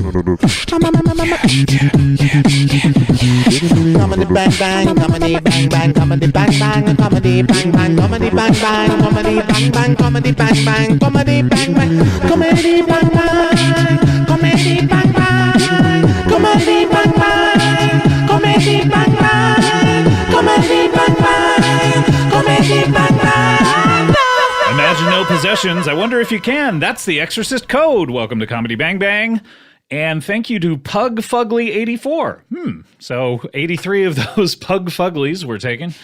Comedy bang bang, comedy bang bang, comedy bang bang, comedy bang bang, comedy bang bang, comedy bang bang, comedy bang bang, comedy bang bang, comedy bang bang, comedy bang bang, comedy bang bang, comedy bang bang, comedy bang bang, comedy bang bang. Imagine no possessions. I wonder if you can. That's the Exorcist Code. Welcome to Comedy Bang Bang. And thank you to Pug Fugly 84. So 83 of those Pug Fuglies were taken.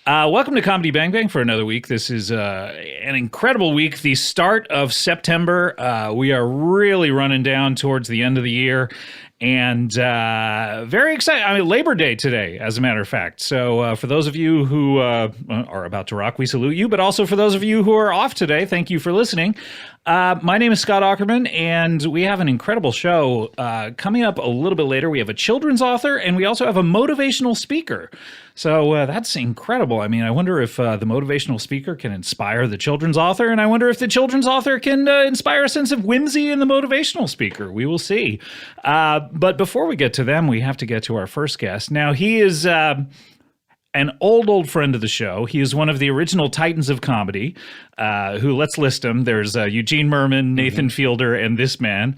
Welcome to Comedy Bang Bang for another week. This is an incredible week. The start of September. We are really running down towards the end of the year. And very excited. I mean, Labor Day today, as a matter of fact. So for those of you who are about to rock, we salute you. But also for those of you who are off today, thank you for listening. My name is Scott Aukerman, and we have an incredible show coming up a little bit later. We have a children's author, and we also have a motivational speaker. So that's incredible. I mean, I wonder if the motivational speaker can inspire the children's author, and I wonder if the children's author can inspire a sense of whimsy in the motivational speaker. We will see. But before we get to them, we have to get to our first guest. Now, he is an old friend of the show. He is one of the original titans of comedy, who, let's list them. There's Eugene Merman, Nathan Fielder, and this man.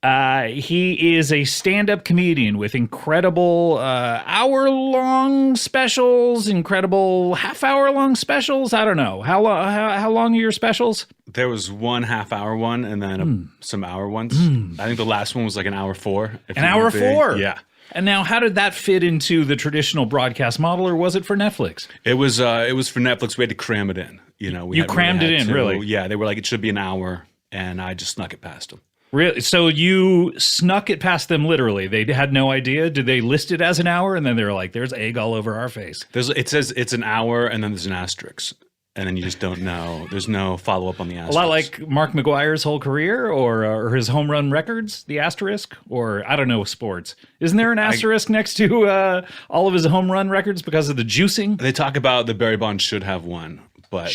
He is a stand-up comedian with incredible hour-long specials, incredible half-hour-long specials. I don't know. How long are your specials? There was one half-hour one and then some hour ones. I think the last one was like an hour 4. An hour 4? Yeah. And now, how did that fit into the traditional broadcast model, or was it for Netflix? It was for Netflix. We had to cram it in. You know, You crammed it in, really? Yeah, they were like, it should be an hour, and I just snuck it past them. Really? So you snuck it past them literally? They had no idea? Did they list it as an hour? And then they were like, there's egg all over our face. It says it's an hour, and then there's an asterisk. And then you just don't know. There's no follow-up on the asterisk. A lot like Mark McGwire's whole career, or his home run records, the asterisk, or I don't know, sports. Isn't there an asterisk next to all of his home run records because of the juicing? They talk about the Barry Bonds should have one. But,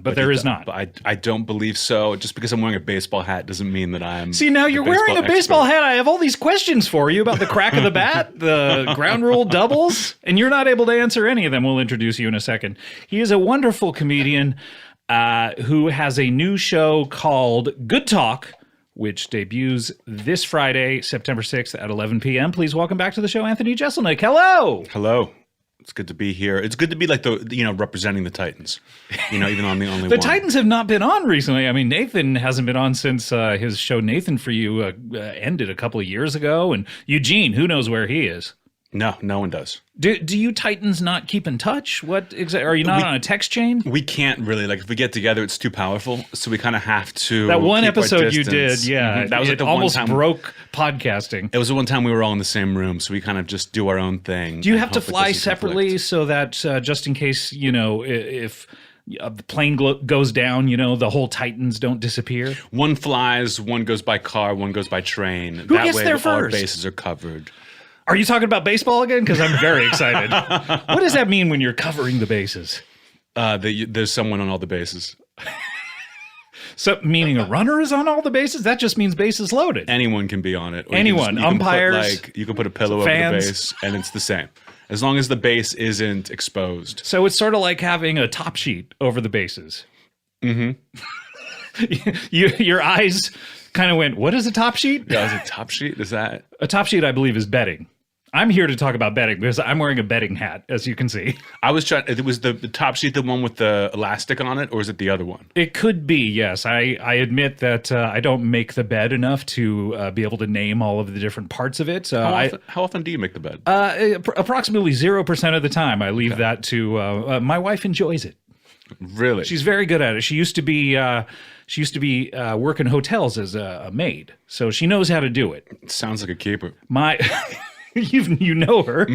but there is not. But I don't believe so. Just because I'm wearing a baseball hat doesn't mean that I'm. See, now you're wearing a baseball hat. I have all these questions for you about the crack of the bat, the ground rule doubles, and you're not able to answer any of them. We'll introduce you in a second. He is a wonderful comedian who has a new show called Good Talk, which debuts this Friday, September 6th at 11 p.m. Please welcome back to the show, Anthony Jeselnik. Hello. Hello. It's good to be here. It's good to be like representing the Titans, even though I'm the only The one. Titans have not been on recently. I mean, Nathan hasn't been on since his show Nathan for You ended a couple of years ago. And Eugene, who knows where he is? No one does. Do you Titans not keep in touch? Are you not on a text chain? We can't really. Like, if we get together, it's too powerful. So we kind of have to. That one keep episode our you distance. did, yeah. That was like the almost one time broke podcasting. It was the one time we were all in the same room, so we kind of just do our own thing. Do you have to fly separately so that just in case, if the plane goes down, the whole Titans don't disappear? One flies, one goes by car, one goes by train. Who gets there first? All our bases are covered. Are you talking about baseball again? Because I'm very excited. What does that mean when you're covering the bases? There's someone on all the bases. So, meaning a runner is on all the bases? That just means bases loaded. Anyone can be on it. Or Anyone. Umpires. You can put a pillow fans. over the base, and it's the same. As long as the base isn't exposed. So it's sort of like having a top sheet over the bases. Mm-hmm. Your eyes kind of went, what is a top sheet? Yeah, is it top sheet? Is that? A top sheet, I believe, is betting. I'm here to talk about betting because I'm wearing a betting hat, as you can see. I was trying. It was the top sheet, the one with the elastic on it, or is it the other one? It could be, yes. I admit that I don't make the bed enough to be able to name all of the different parts of it. How often do you make the bed? Approximately 0% of the time. I leave that to my wife. Enjoys it. Really? She's very good at it. She used to be work in hotels as a maid, so she knows how to do it. Sounds like a keeper. You know her.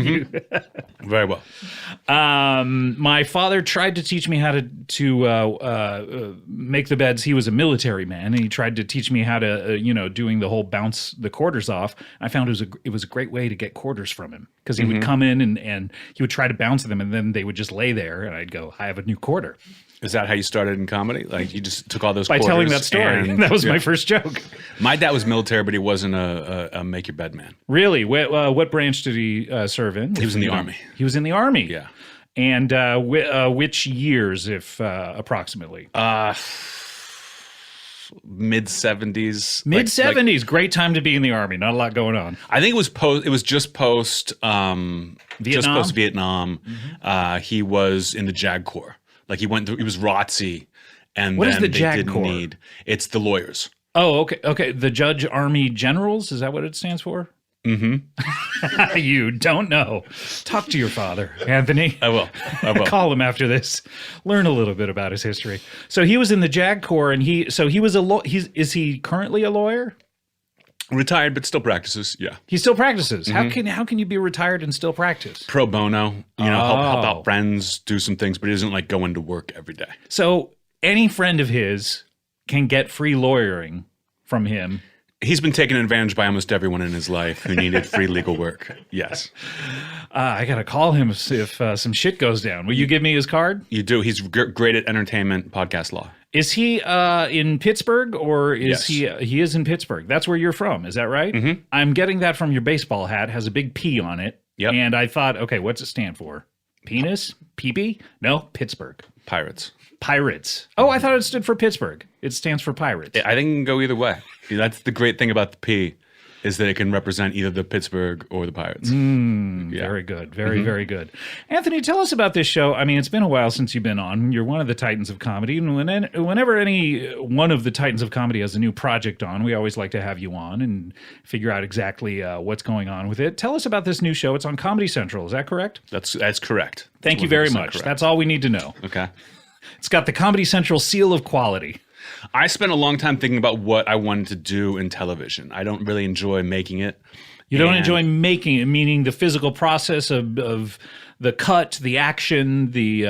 Very well. My father tried to teach me how to make the beds. He was a military man, and he tried to teach me how to, doing the whole bounce the quarters off. I found it was a great way to get quarters from him, because he would come in and he would try to bounce them, and then they would just lay there, and I'd go, I have a new quarter. Is that how you started in comedy? Like you just took all those By quarters telling that story. That was my first joke. My dad was military, but he wasn't a make your bed man. Really? What branch did he serve in? He was in the Army. He was in the Army? Yeah. And which years, if approximately? Mid-70s. Mid-70s. Great time to be in the Army. Not a lot going on. I think it was just post Vietnam? Just post Vietnam. He was in the JAG Corps. Like he was ROTC, and what then is the they JAG didn't Corps? need. It's the lawyers. Oh, okay. The Judge Army Generals, is that what it stands for? Mm-hmm. You don't know. Talk to your father, Anthony. I will. Call him after this. Learn a little bit about his history. So he was in the JAG Corps, and he was is he currently a lawyer? Retired, but still practices. Yeah, he still practices. How can you be retired and still practice? Pro bono. Help out friends, do some things, but he doesn't like go into work every day. So any friend of his can get free lawyering from him. He's been taken advantage by almost everyone in his life who needed free legal work. Yes. I got to call him if some shit goes down. Will you give me his card? You do. He's great at entertainment, podcast law. Is he in Pittsburgh, or is Yes. he is in Pittsburgh? That's where you're from. Is that right? Mm-hmm. I'm getting that from your baseball hat. It has a big P on it. Yep. And I thought, okay, what's it stand for? Penis? Pee-pee? No, Pittsburgh. Pirates. Pirates. Oh, I thought it stood for Pittsburgh. It stands for Pirates. I think it can go either way. That's the great thing about the P, is that it can represent either the Pittsburgh or the Pirates. Very good. Very, very good. Anthony, tell us about this show. I mean, it's been a while since you've been on. You're one of the titans of comedy. And whenever any one of the titans of comedy has a new project on, we always like to have you on and figure out exactly what's going on with it. Tell us about this new show. It's on Comedy Central. Is that correct? That's correct. Thank you very much. Correct. That's all we need to know. Okay. It's got the Comedy Central seal of quality. I spent a long time thinking about what I wanted to do in television. I don't really enjoy making it. You don't enjoy making it, meaning the physical process of the cut, the action, the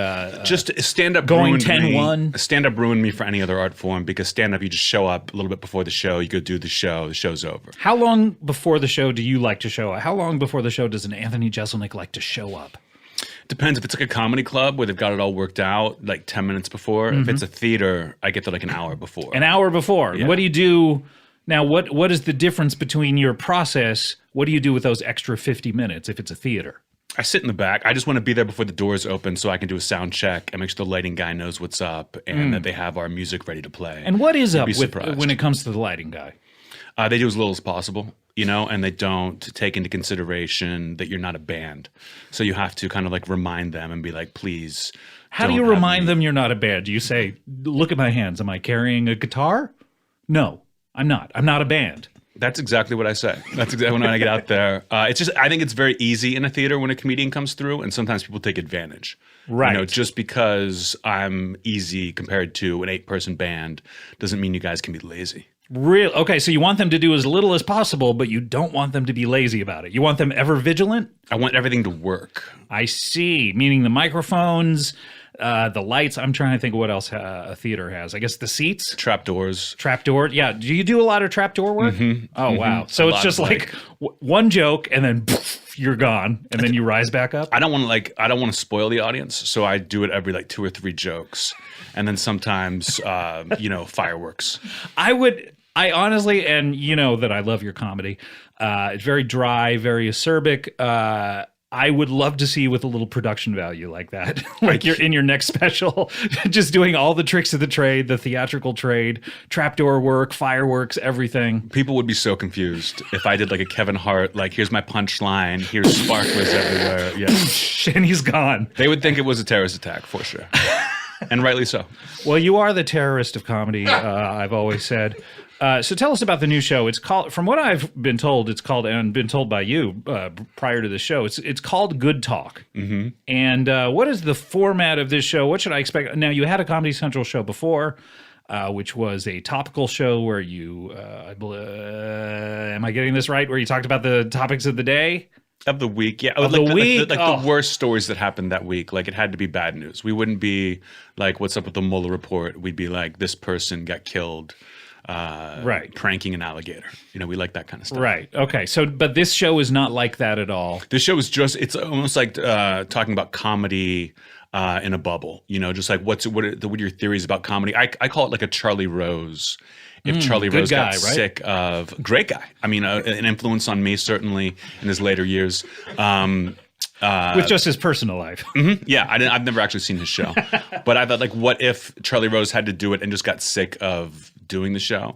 just stand-up going ruined 10-1. me. Stand-up ruined me for any other art form, because stand-up, you just show up a little bit before the show, you go do the show's over. How long before the show do you like to show up? How long before the show does an Anthony Jeselnik like to show up? Depends. If it's like a comedy club where they've got it all worked out, like 10 minutes before. If it's a theater, I get there like an hour before. An hour before. Yeah. What do you do now? What is the difference between your process? What do you do with those extra 50 minutes if it's a theater? I sit in the back. I just want to be there before the doors open so I can do a sound check and make sure the lighting guy knows what's up and that they have our music ready to play. And what is up surprised. when it comes to the lighting guy? They do as little as possible, and they don't take into consideration that you're not a band. So you have to kind of like remind them and be like, please. How do you remind them you're not a band? Do you say, look at my hands. Am I carrying a guitar? No, I'm not. I'm not a band. That's exactly what I say. That's exactly when I get out there. It's just, I think it's very easy in a theater when a comedian comes through, and sometimes people take advantage. Right. Just because I'm easy compared to an 8-person band doesn't mean you guys can be lazy. Real okay, so you want them to do as little as possible, but you don't want them to be lazy about it. You want them ever vigilant? I want everything to work. I see. Meaning the microphones, the lights. I'm trying to think of what else a theater has. I guess the seats? Trapdoors. Trapdoor. Yeah. Do you do a lot of trapdoor work? Oh, wow. So it's just like one joke and then poof, you're gone and then you rise back up? I don't want to spoil the audience, so I do it every like 2 or 3 jokes. And then sometimes, fireworks. I honestly, and you know that I love your comedy. It's very dry, very acerbic. I would love to see you with a little production value like that. Like you're in your next special, just doing all the tricks of the trade, the theatrical trade, trapdoor work, fireworks, everything. People would be so confused if I did like a Kevin Hart, like here's my punchline, here's sparklers everywhere. Yeah. And he's gone. They would think it was a terrorist attack for sure. And rightly so. Well, you are the terrorist of comedy, I've always said. So tell us about the new show. It's called, from what I've been told, and been told by you prior to the show, it's called Good Talk. Mm-hmm. And what is the format of this show? What should I expect? Now, you had a Comedy Central show before, which was a topical show where you, am I getting this right? Where you talked about the topics of the day? Of the week, yeah. Of the week? The worst stories that happened that week. Like, it had to be bad news. We wouldn't be like, what's up with the Mueller report? We'd be like, this person got killed pranking an alligator. You know, we like that kind of stuff. Right. Okay. So, but this show is not like that at all. This show is just, it's almost like talking about comedy in a bubble. You know, just like what are your theories about comedy? I call it like a Charlie Rose. If Charlie Rose got sick of, great guy. I mean, an influence on me certainly in his later years. With just his personal life. Mm-hmm. Yeah, I've never actually seen his show. But I thought, like, what if Charlie Rose had to do it and just got sick of doing the show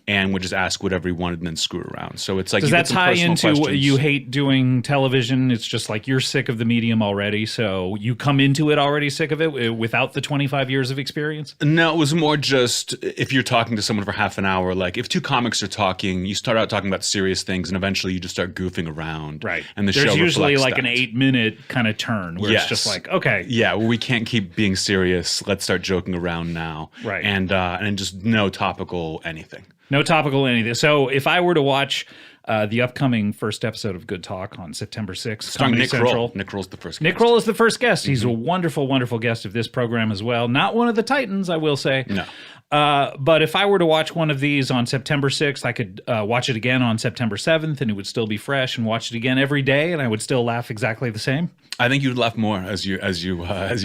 and would just ask whatever he wanted and then screw around? So it's like, does that tie into questions. You hate doing television? It's just like you're sick of the medium already, so you come into it already sick of it without the 25 years of experience? No, it was more just if you're talking to someone for half an hour, like if two comics are talking, you start out talking about serious things and eventually you just start goofing around. Right. And there's usually like that. an 8-minute kind of turn where it's just like, okay. Yeah, well, we can't keep being serious. Let's start joking around now. Right. And just no topical anything. No topical anything. So if I were to watch the upcoming first episode of Good Talk on September 6th, starring Comedy Nick Central. Kroll. Nick Kroll's the first guest. Nick Kroll is the first guest. He's a wonderful, wonderful guest of this program as well. Not one of the Titans, I will say. No. But if I were to watch one of these on September 6th, I could watch it again on September 7th, and it would still be fresh, and watch it again every day, and I would still laugh exactly the same. I think you'd laugh more as you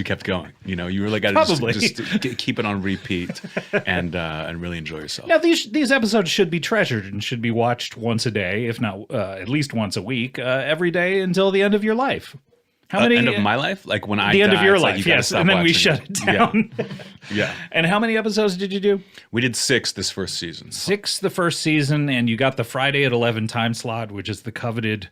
kept going. You know, you really got to just keep it on repeat and really enjoy yourself. Now, these episodes should be treasured and should be watched once a day, if not at least once a week, every day until the end of your life. How many? End of my life? Like when I the end die, of your it's life, like you yes. And then we shut it down. Yeah. And how many episodes did you do? We did 6 this first season. 6 the first season, and you got the Friday at 11 time slot, which is the coveted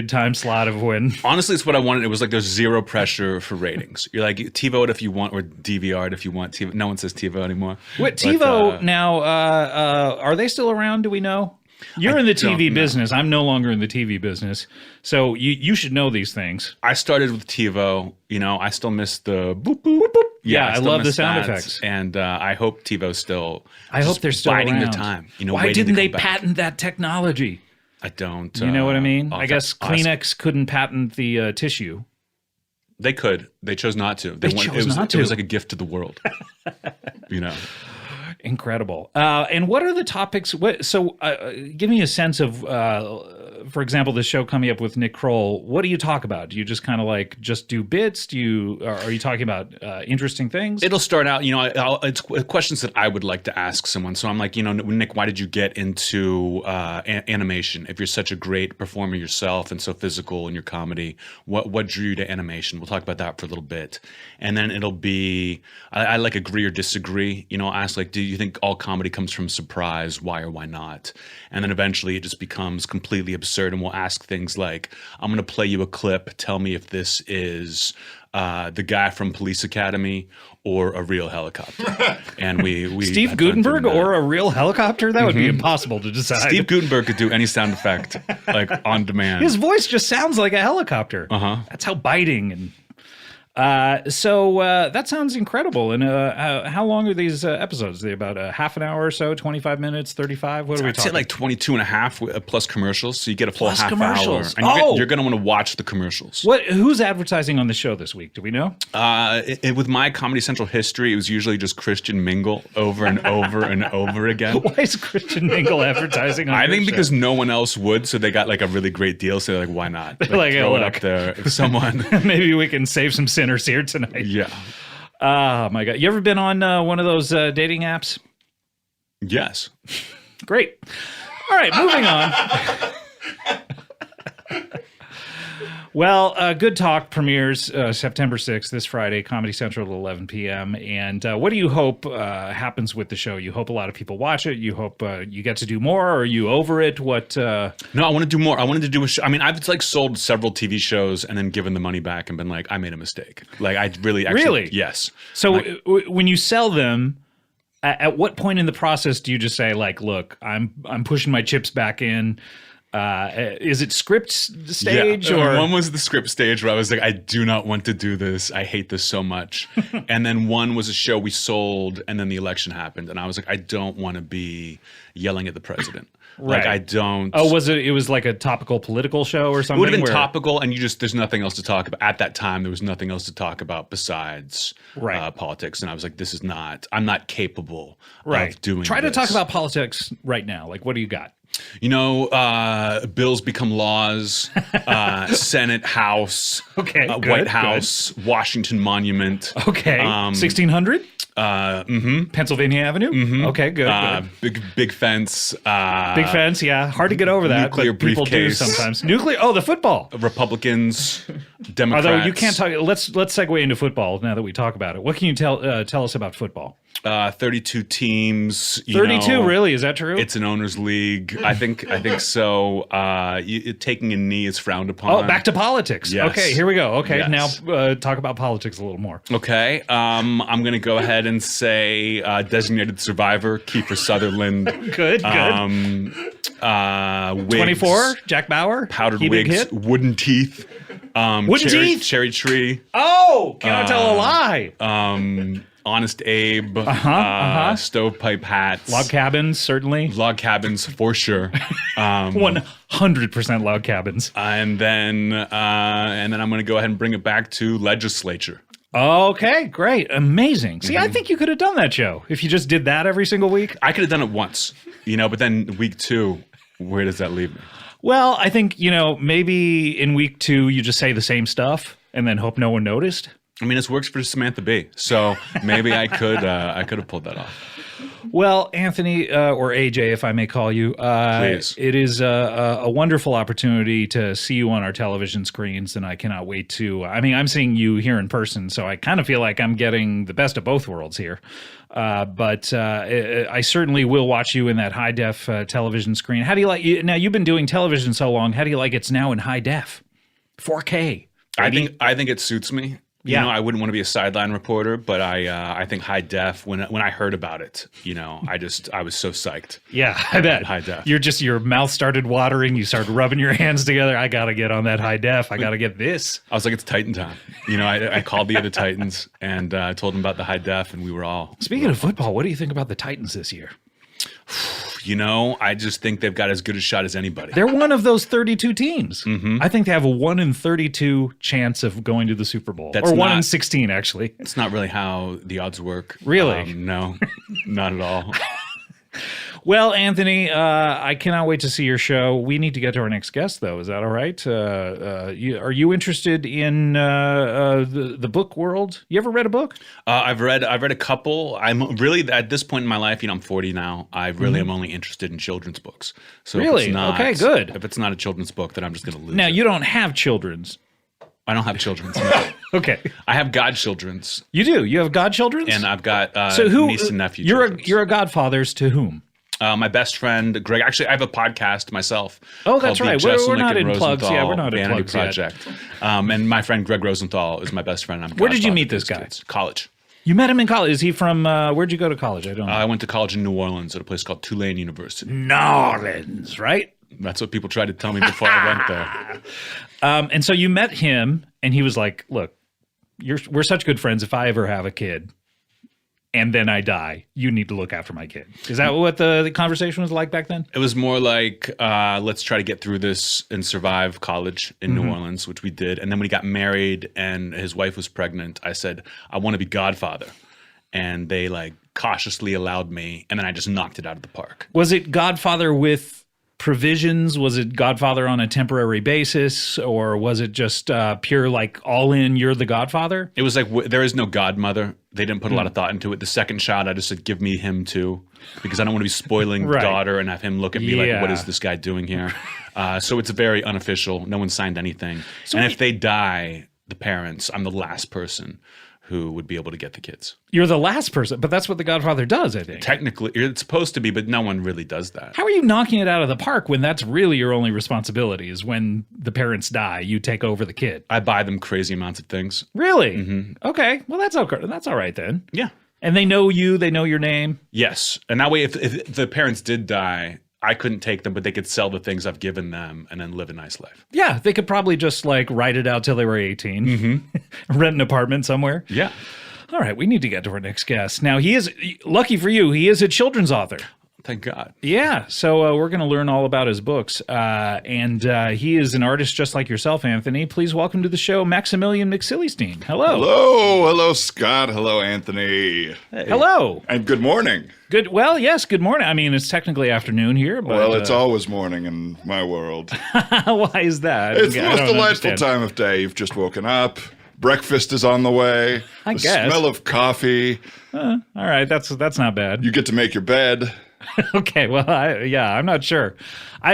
time slot of when. Honestly, it's what I wanted. It was like there's zero pressure for ratings. You're like TiVo it if you want, or DVR it if you want. TiVo. No one says TiVo anymore. What TiVo now? Are they still around? Do we know? You're in the TV business. I'm no longer in the TV business. So you should know these things. I started with TiVo. You know, I still miss the boop, boop, boop. Yeah, I love the sound that. effects. And I hope TiVo's still. I hope they're still biding around. their time. You know, why didn't they patent that technology? I don't. You know what I mean? I guess Kleenex couldn't patent the tissue. They could. They chose not to. They chose not to. It was like a gift to the world. You know. Incredible. And what are the topics? Give me a sense of, for example, this show coming up with Nick Kroll. What do you talk about? Do you just kind of like just do bits? Are you talking about interesting things? It'll start out, you know, it's questions that I would like to ask someone. So I'm like, you know, Nick, why did you get into animation? If you're such a great performer yourself and so physical in your comedy, what drew you to animation? We'll talk about that for a little bit. And then it'll be, I like agree or disagree. You know, ask like, do you think all comedy comes from surprise? Why or why not? And then eventually it just becomes completely absurd, and we'll ask things like, I'm going to play you a clip. Tell me if this is the guy from Police Academy or a real helicopter. And we Steve Guttenberg or a real helicopter? That would be impossible to decide. Steve Guttenberg could do any sound effect like on demand. His voice just sounds like a helicopter. That's how biting and. So that sounds incredible. And how long are these episodes? Are they about a half an hour or so, 25 minutes, 35? What are we talking? I'd say like 22 and a half plus commercials. So you get a full plus half commercials. hour. And you're going to want to watch the commercials. Who's advertising on the show this week? Do we know? With my Comedy Central history, it was usually just Christian Mingle over and over and over again. Why is Christian Mingle advertising on I think show? Because no one else would. So they got like a really great deal. So they're like, why not? Like, throw it up there. If someone. Maybe we can save some sinners here tonight. Yeah. Oh my God. You ever been on one of those dating apps? Yes. Great. All right, moving on. Well, Good Talk premieres September 6th, this Friday, Comedy Central at 11 p.m. And what do you hope happens with the show? You hope a lot of people watch it? You hope you get to do more? Or are you over it? What? No, I want to do more. I wanted to do a show. I mean, I've like sold several TV shows and then given the money back and been like, I made a mistake. Like, I really? Yes. So when you sell them, at what point in the process do you just say, like, look, I'm pushing my chips back in? Is it script stage? Yeah. Or one was the script stage where I was like, I do not want to do this. I hate this so much. And then one was a show we sold and then the election happened. And I was like, I don't want to be yelling at the president. Like, Right. I don't. Oh, it was like a topical political show or It something? would have been where- topical, and there's nothing else to talk about. At that time, there was nothing else to talk about besides Right. politics. And I was like, I'm not capable of doing Try to this. talk about politics right now. Like, what do you got? Bills become laws, Senate, House, Okay, good, White House, Washington Monument. Okay. 1600? Mm-hmm. Pennsylvania Avenue? Okay, good. Big fence. Big fence, yeah. Hard to get over that, nuclear but people do briefcase. sometimes. Nuclear, the football. Republicans, Democrats. Although you can't talk, let's segue into football now that we talk about it. What can you tell us about football? 32 teams. 32, really? Is that true? It's an owners league. I think so. Taking a knee is frowned upon. Oh, back to politics. Yes. Okay, here we go. Okay, Yes. now talk about politics a little more. Okay, I'm going to go ahead and say designated survivor, Kiefer Sutherland. Good. Wigs, 24, Jack Bauer. powdered He big wigs, hit? wooden teeth. Wooden teeth? Cherry tree. Oh, cannot tell a lie. Honest Abe. Stovepipe hats. Log cabins, certainly. Log cabins for sure. 100% log cabins. And then I'm going to go ahead and bring it back to legislature. Okay, great. Amazing. See, I think you could have done that show if you just did that every single week. I could have done it once, but then week 2, where does that leave me? Well, I think, maybe in week 2 you just say the same stuff and then hope no one noticed. I mean, this works for Samantha Bee, so maybe I could have pulled that off. Well, Anthony, or AJ, if I may call you, Please. it is a wonderful opportunity to see you on our television screens, and I cannot wait to. I mean, I'm seeing you here in person, so I kind of feel like I'm getting the best of both worlds here. But I certainly will watch you in that high def television screen. How do you like? Now you've been doing television so long. How do you like it's now in high def, 4K? I think it suits me. I wouldn't want to be a sideline reporter, but I think high def. When I heard about it, I was so psyched. Yeah, I bet. High def. Your mouth started watering. You started rubbing your hands together. I got to get on that high def. I got to get this. I was like, it's Titan time. I called the other Titans and I told them about the high def, and we were all. Speaking of football, what do you think about the Titans this year? I just think they've got as good a shot as anybody. They're one of those 32 teams. Mm-hmm. I think they have a 1 in 32 chance of going to the Super Bowl. That's or 1 not- in 16, actually. It's not really how the odds work. Really? No, not at all. Well, Anthony, I cannot wait to see your show. We need to get to our next guest, though. Is that all right? Are you interested in the book world? You ever read a book? I've read a couple. I'm really at this point in my life. I'm 40 now. I really am only interested in children's books. So Really? if it's not, Okay, good. If it's not a children's book, then I'm just going to lose. Now, it. you don't have children's. I don't have children's. No. Okay. I have godchildren's, You do. You have godchildren's? and I've got niece and nephew. You're a godfather's to whom? My best friend Greg. Actually, I have a podcast myself. Oh, that's called right. The We're Jeselnik not and in plugs. Yeah, Rosenthal we're not in Vanity plugs yet. Project. And my friend Greg Rosenthal is my best friend. I'm Where did you godfather meet to this his guy? kids. College. You met him in college. Is he from, where'd you go to college? I don't know. I went to college in New Orleans at a place called Tulane University. New Orleans, right? That's what people tried to tell me before I went there. And so you met him, and he was like, look, we're such good friends. If I ever have a kid and then I die, you need to look after my kid. Is that what the conversation was like back then? It was more like, let's try to get through this and survive college in New Orleans, which we did. And then when he got married and his wife was pregnant, I said, I want to be godfather. And they cautiously allowed me. And then I just knocked it out of the park. Was it Godfather with provisions? Was it Godfather on a temporary basis? Or was it just pure all in, you're the Godfather? It was there is no godmother. They didn't put a lot of thought into it. The second child, I just said, give me him too. Because I don't want to be spoiling Right. the daughter and have him look at me Yeah. like, what is this guy doing here? So it's very unofficial. No one signed anything. And if they die, the parents, I'm the last person who would be able to get the kids. You're the last person, but that's what the Godfather does, I think. Technically, it's supposed to be, but no one really does that. How are you knocking it out of the park when that's really your only responsibility is when the parents die, you take over the kid? I buy them crazy amounts of things. Really? Okay. Well, that's okay. That's all right then. Yeah. And they know you. They know your name. Yes. And that way, if the parents did die, I couldn't take them, but they could sell the things I've given them and then live a nice life. Yeah. They could probably just write it out till they were 18, rent an apartment somewhere. Yeah. All right. We need to get to our next guest. Now, he is, lucky for you, he is a children's author. Thank God. Yeah, so we're going to learn all about his books. And he is an artist just like yourself, Anthony. Please welcome to the show, Maximilian McSillystein. Hello. Hello, Scott. Hello, Anthony. Hello. And good morning. Good. Well, yes, good morning. I mean, it's technically afternoon here. But, Well, it's always morning in my world. Why is that? It's the I most don't delightful understand. time of day. You've just woken up. Breakfast is on the way. I the guess. smell of coffee. All right, that's not bad. You get to make your bed. Okay, well, I'm not sure.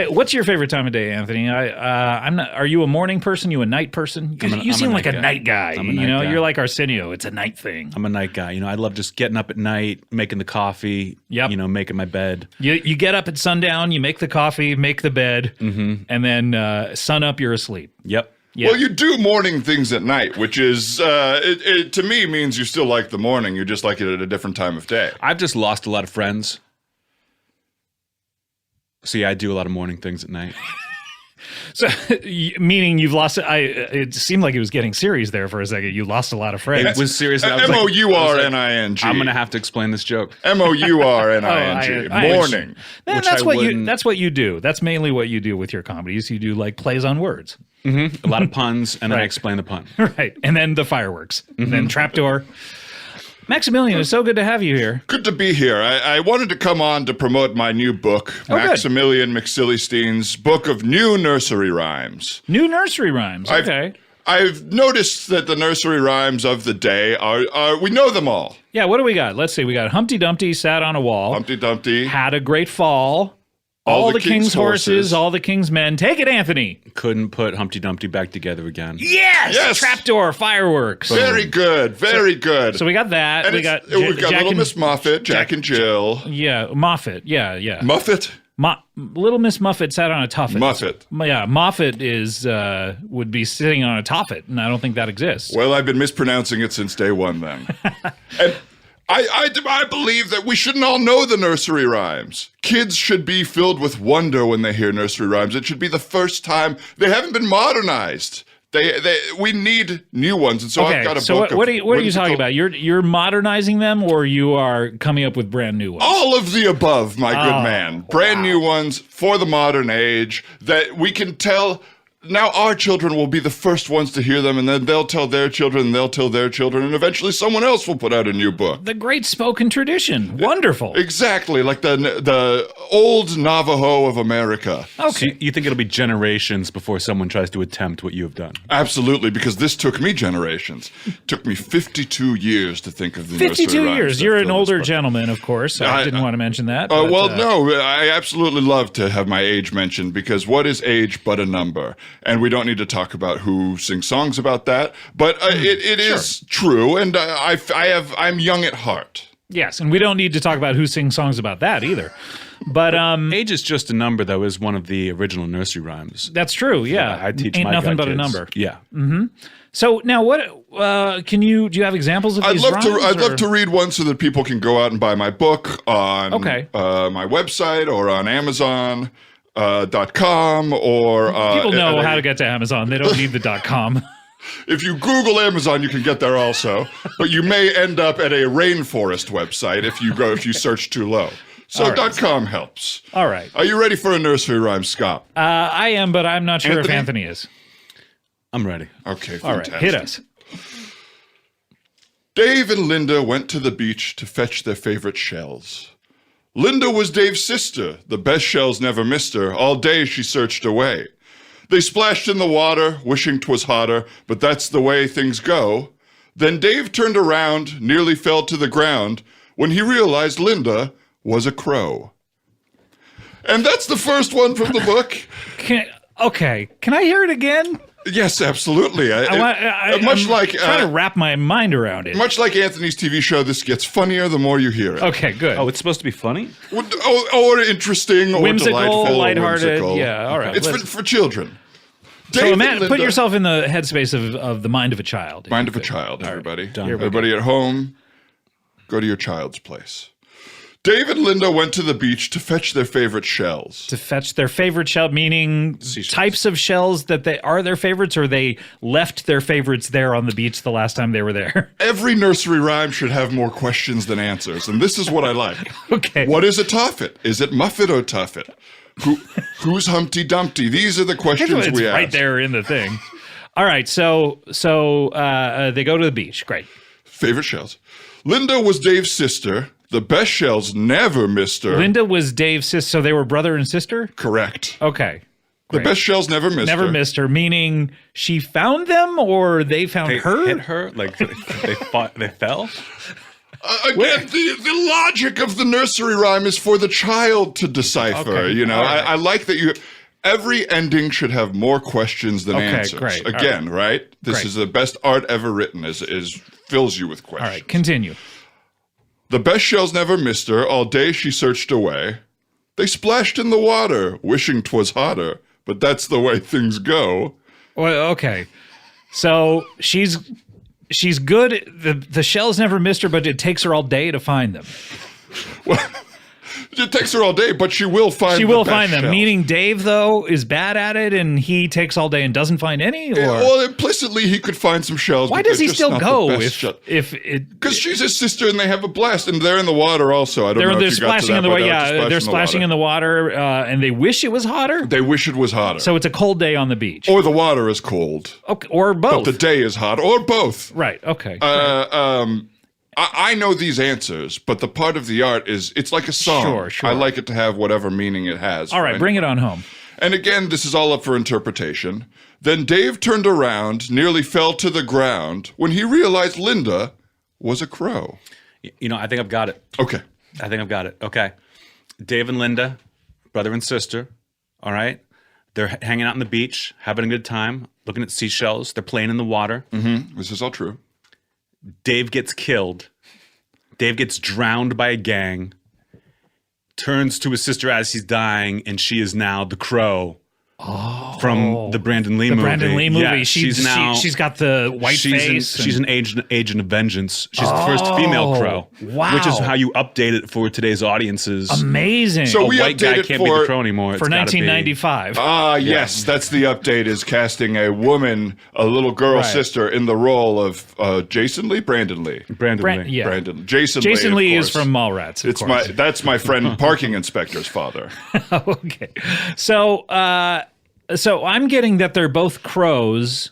What's your favorite time of day, Anthony? I'm not. Are you a morning person? You a night person? You I'm seem a like a night guy. night guy. I'm a night guy. You're like Arsenio. It's a night thing. I'm a night guy. I love just getting up at night, making the coffee, Yep. Making my bed. You get up at sundown, you make the coffee, make the bed, and then sun up, you're asleep. Yep. Yeah. Well, you do morning things at night, which is, it to me means you still like the morning. You just like it at a different time of day. I've just lost a lot of friends. So yeah, I do a lot of morning things at night. So, meaning you've lost. It seemed like it was getting serious there for a second. You lost a lot of friends. It was serious. I was like- M-O-U-R-N-I-N-G. I'm going to have to explain this joke. M-O-U-R-N-I-N-G. I Morning. Man, Which that's I what wouldn't- that's what you do. That's mainly what you do with your comedies. You do like plays on words, A lot of puns, and then I Right. explain the pun. right? And then the fireworks, and then trapdoor. Maximilian, it's so good to have you here. Good to be here. I wanted to come on to promote my new book, Oh, good. Maximilian McSillystein's book of new nursery rhymes. New nursery rhymes. Okay. I've noticed that the nursery rhymes of the day are we know them all. Yeah. What do we got? Let's see. We got Humpty Dumpty sat on a wall, Humpty Dumpty. had a great fall. All the king's horses, all the king's men. Take it, Anthony. Couldn't put Humpty Dumpty back together again. Yes. Trapdoor, fireworks. Very good, very good. So we got that. and We got we've got Jack Little and- Miss Muffet, Jack and Jill. Yeah, Moffat. Yeah. Muffet? Little Miss Muffet sat on a tuffet. Muffet. Yeah, Moffat is would be sitting on a toffet, and I don't think that exists. Well, I've been mispronouncing it since day one then. And I believe that we shouldn't all know the nursery rhymes. Kids should be filled with wonder when they hear nursery rhymes. It should be the first time. They haven't been modernized. We need new ones, and so I've got a so book. what are you is it talking called? about? You're modernizing them, or you are coming up with brand new ones? All of the above, my good man. Brand new ones for the modern age that we can tell. Now our children will be the first ones to hear them, and then they'll tell their children, and they'll tell their children, and eventually someone else will put out a new book. The great spoken tradition. Wonderful. Exactly, like the old Navajo of America. So you think it'll be generations before someone tries to attempt what you have done? Absolutely, because this took me generations. It took me 52 years to think of the nursery 52 rhymes years. that You're an fill this older book. gentleman, of course. I didn't want to mention that. Well, but, no, I absolutely love to have my age mentioned because what is age but a number? And we don't need to talk about who sings songs about that, but it is true, and I'm young at heart. Yes, and we don't need to talk about who sings songs about that either. But Age is just a number, though, is one of the original nursery rhymes. that's true. Yeah, I teach ain't my nothing but a kids. number. Yeah. So now, what do you have examples of I'd these love rhymes? to. I'd or- love to read one so that people can go out and buy my book on Okay. My website or on Amazon. .com or People know at how a- to get to Amazon. They don't need the .com. If you Google Amazon, you can get there also, but you may end up at a rainforest website if you search too low. So All right. .com helps. All right. Are you ready for a nursery rhyme, Scott? I am, but I'm not sure if Anthony? Anthony is. I'm ready. Okay, All right, fantastic. hit us. Dave and Linda went to the beach to fetch their favorite shells. Linda was Dave's sister. The best shells never missed her. All day she searched away. They splashed in the water, wishing 'twas hotter, but that's the way things go. Then Dave turned around, nearly fell to the ground, when he realized Linda was a crow. And that's the first one from the book. Can I hear it again? Yes, absolutely. Much like trying to wrap my mind around it. much like Anthony's TV show, this gets funnier the more you hear it. Okay, good. Oh, it's supposed to be funny? Or interesting, or Whimsical, delightful, lighthearted. or whimsical. Yeah, all right. It's Let's- for children. so Dave and put Linda- yourself in the headspace of the mind of a child. Mind of a child, everybody. done. Here we Everybody at home, go to your child's place. Dave and Linda went to the beach to fetch their favorite shells. To fetch their favorite shell, meaning types of shells that they are their favorites, or they left their favorites there on the beach the last time they were there. Every nursery rhyme should have more questions than answers, and this is what I like. Okay. What is a toffet? Is it Muffet or Tuffet? Who's Humpty Dumpty? These are the questions It's we ask. right there in the thing. All right, so they go to the beach. Great. Favorite shells. Linda was Dave's sister. The best shells never missed her. Linda was Dave's sister, so they were brother and sister? Correct. Okay. The Great. best shells never missed her. Never missed her, meaning she found them or they found They her? hit her? Like they fell? Again, the logic of the nursery rhyme is for the child to decipher. Okay, You know, all right. I like that every ending should have more questions than answers. Great. Again, right? This Great. is the best art ever written. Is fills you with All questions. right, continue. The best shells never missed her. All day she searched away. They splashed in the water, wishing 'twas hotter. But that's the way things go. Well, okay. So she's good. The shells never missed her, but it takes her all day to find them. Well, it takes her all day, but she will find. She the will best find them. shells. Meaning Dave, though, is bad at it, and he takes all day and doesn't find any. Or Well, implicitly he could find some shells. why but does they're he just still not the go best shell- if it? Because she's his sister and they have a blast, and they're in the water also. I don't know They're if you got to splashing that, in the but water. Yeah, they're splashing in the the water, and they wish it was hotter. water. They wish it was hotter. So it's a cold day on the beach, or the water is cold. okay, or both. But the day is hot, or both. Right. Okay. I know these answers, but the part of the art is it's like a song. Sure. I like it to have whatever meaning it has. all right, bring it on home. And again, this is all up for interpretation. Then Dave turned around, nearly fell to the ground when he realized Linda was a crow. You know, I think I've got it. Okay. I think I've got it. Okay. Dave and Linda, brother and sister. All right. They're hanging out on the beach, having a good time, looking at seashells. They're playing in the water. This is all true. Dave gets killed. Dave gets drowned by a gang. Turns to his sister as he's dying, and she is now the crow from the Brandon Lee movie. The Brandon Lee movie. Yeah, she's got the white face. She's an agent of vengeance. She's the first female crow. Wow. Which is how you update it for today's audiences. Amazing. So A we white guy updated can't be the crow anymore. for It's gotta be- 1995. Yes, that's the update is casting a woman, a little girl Right. sister in the role of Jason Lee, Brandon Lee. Brandon Lee. Yeah. Jason Jason Lee, Lee of is course. from Mallrats. Of course. That's my friend parking inspector's father. Okay. So I'm getting that they're both crows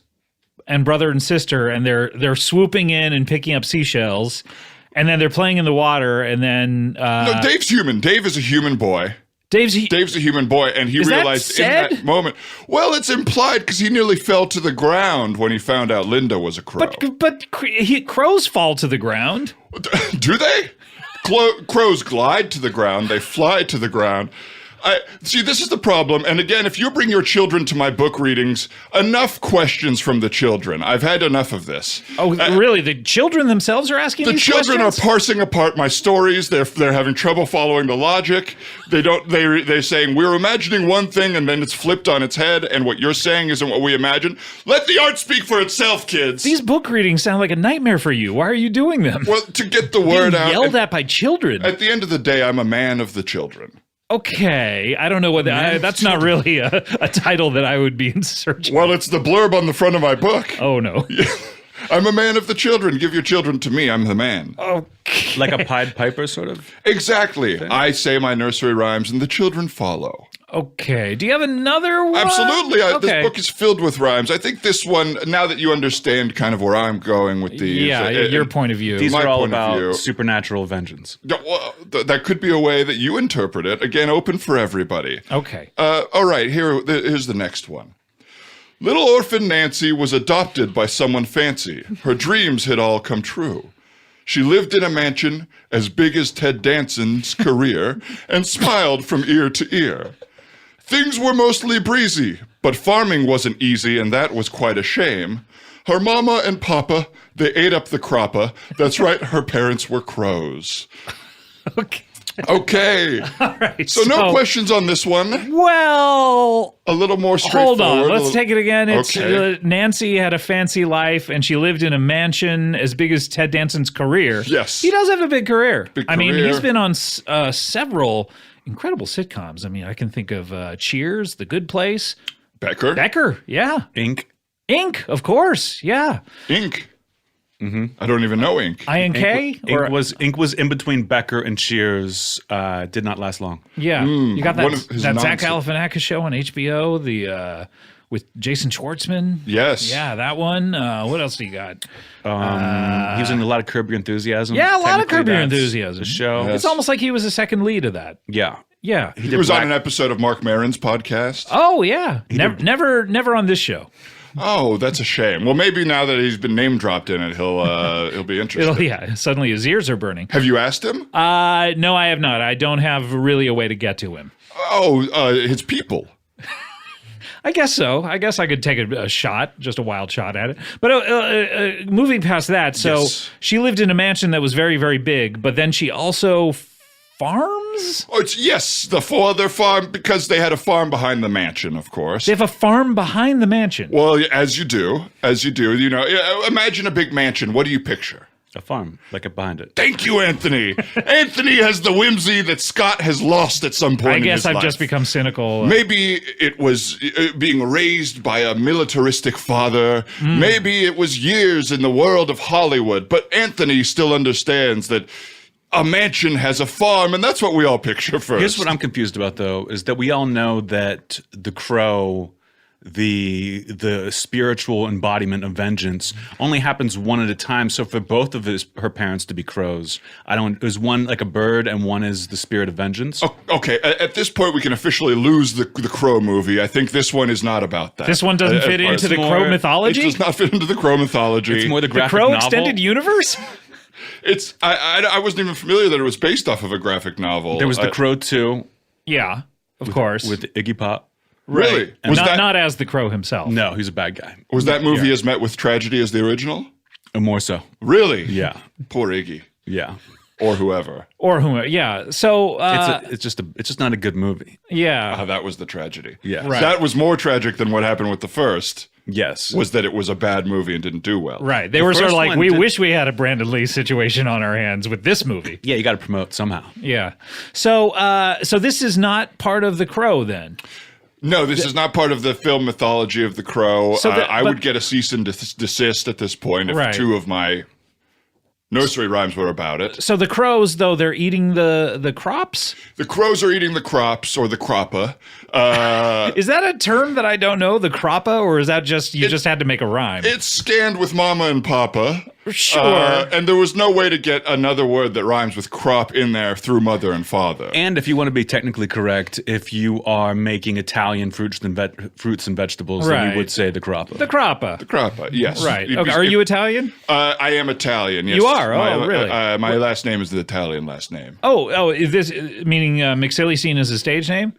and brother and sister, and they're swooping in and picking up seashells, and then they're playing in the water, and then No, Dave's human. Dave is a human boy. Dave's Dave's a human boy, and he Is that realized in said? that moment. Well, it's implied because he nearly fell to the ground when he found out Linda was a crow. but crows fall to the ground. Do they? Crows glide to the ground. They fly to the ground. See, this is the problem. And again, if you bring your children to my book readings, enough questions from the children. I've had enough of this. Oh, really? The children themselves are asking The these children questions? are parsing apart my stories. They're having trouble following the logic. They're saying we're imagining one thing and then it's flipped on its head, and what you're saying isn't what we imagine. Let the art speak for itself, kids. These book readings sound like a nightmare for you. Why are you doing them? Well, to get the word Being out. yelled at by children. At the end of the day, I'm a man of the children. Okay, I don't know what that's not really a title that I would be in search of. Well, it's the blurb on the front of my book. Oh no. I'm a man of the children. Give your children to me. I'm the man. Okay. Like a Pied Piper, sort of? Exactly. I say my nursery rhymes and the children follow. Okay. Do you have another one? Absolutely. This Okay. book is filled with rhymes. I think this one, now that you understand kind of where I'm going with these. Yeah, your point of view. These My are all point of view. about supernatural vengeance. Well, that could be a way that you interpret it. Again, open for everybody. Okay. All right, here's the next one. Little orphan Nancy was adopted by someone fancy. Her dreams had all come true. She lived in a mansion as big as Ted Danson's career and smiled from ear to ear. Things were mostly breezy, but farming wasn't easy, and that was quite a shame. Her mama and papa, they ate up the croppa. That's right, her parents were crows. Okay. Okay. All right. So no questions on this one. Well, A little more straightforward. hold on. a Let's little- take it again. It's Okay. Nancy had a fancy life, and she lived in a mansion as big as Ted Danson's career. Yes. He does have a big career. I mean, career. he's been on several incredible sitcoms. I mean, I can think of Cheers, The Good Place, Becker. yeah. Ink. Ink, of course, yeah. Ink. I don't even know Ink. INK? Ink was in between Becker and Cheers. Did not last long. Yeah, you got one of that his Zach nonsense. Galifianakis show on HBO, the with Jason Schwartzman. Yes. Yeah, that one. What else do you got? He was in a lot of Curb Your Enthusiasm. Yeah, a lot of Technically, Curb Your that's Enthusiasm. The show. Yes. It's almost like he was a second lead of that. Yeah. Yeah. He was on an episode of Mark Maron's podcast. Oh yeah. Never on this show. Oh, that's a shame. Well, maybe now that he's been name dropped in it, he'll be interested. Suddenly his ears are burning. Have you asked him? No, I have not. I don't have really a way to get to him. His people. I guess so. I guess I could take a shot, just a wild shot at it. But moving past that, so Yes. she lived in a mansion that was very, very big, but then she also farms? Oh, yes, their farm, because they had a farm behind the mansion, of course. They have a farm behind the mansion. Well, as you do, imagine a big mansion. What do you picture? A farm, like it behind it. Thank you, Anthony. Anthony has the whimsy that Scott has lost at some point I in guess his I've life. just become cynical. Maybe it was being raised by a militaristic father. Maybe it was years in the world of Hollywood. But Anthony still understands that a mansion has a farm, and that's what we all picture first. Here's what I'm confused about, though, is that we all know that the crow, the spiritual embodiment of vengeance, only happens one at a time. So for both of her parents to be crows, is one like a bird and one is the spirit of vengeance? Okay, at this point, we can officially lose the Crow movie. I think this one is not about that. This one doesn't fit into the Crow It mythology? does not fit into the Crow mythology. It's more the The graphic Crow novel. extended universe? I wasn't even familiar that it was based off of a graphic novel. There was The Crow 2 Yeah, of course. with Iggy Pop. Really? And not as the Crow himself. No, he's a bad guy. Was that movie as met with tragedy as the original? More so. Really? Yeah. Poor Iggy. Yeah. Or whoever. Or whomever. Yeah. So, It's just not a good movie. yeah. That was the tragedy. Yeah. Right. That was more tragic than what happened with the first, Yes. was that it was a bad movie and didn't do well. Right. They were sort of first like, one we did- wish we had a Brandon Lee situation on our hands with this movie. Yeah, you got to promote somehow. Yeah. So, so this is not part of The Crow then? No, this is not part of the film mythology of the Crow. So I but- would get a cease and desist at this point if Right. two of my nursery rhymes were about it. So the crows, though, they're eating the crops? The crows are eating the crops, or the croppa. Is that a term that I don't know, the croppa, or is that just, you just had to make a rhyme? It's scanned with mama and papa. Sure. And there was no way to get another word that rhymes with crop in there through mother and father. And if you want to be technically correct, if you are making Italian fruits and vegetables, then Right. you would say the crappa. The croppa. Crappa, yes. Right. You'd Okay. be- Are you Italian? I am Italian, yes. You are? Oh, really? My last name is the Italian last name. Oh, is this meaning McSilly is a stage name?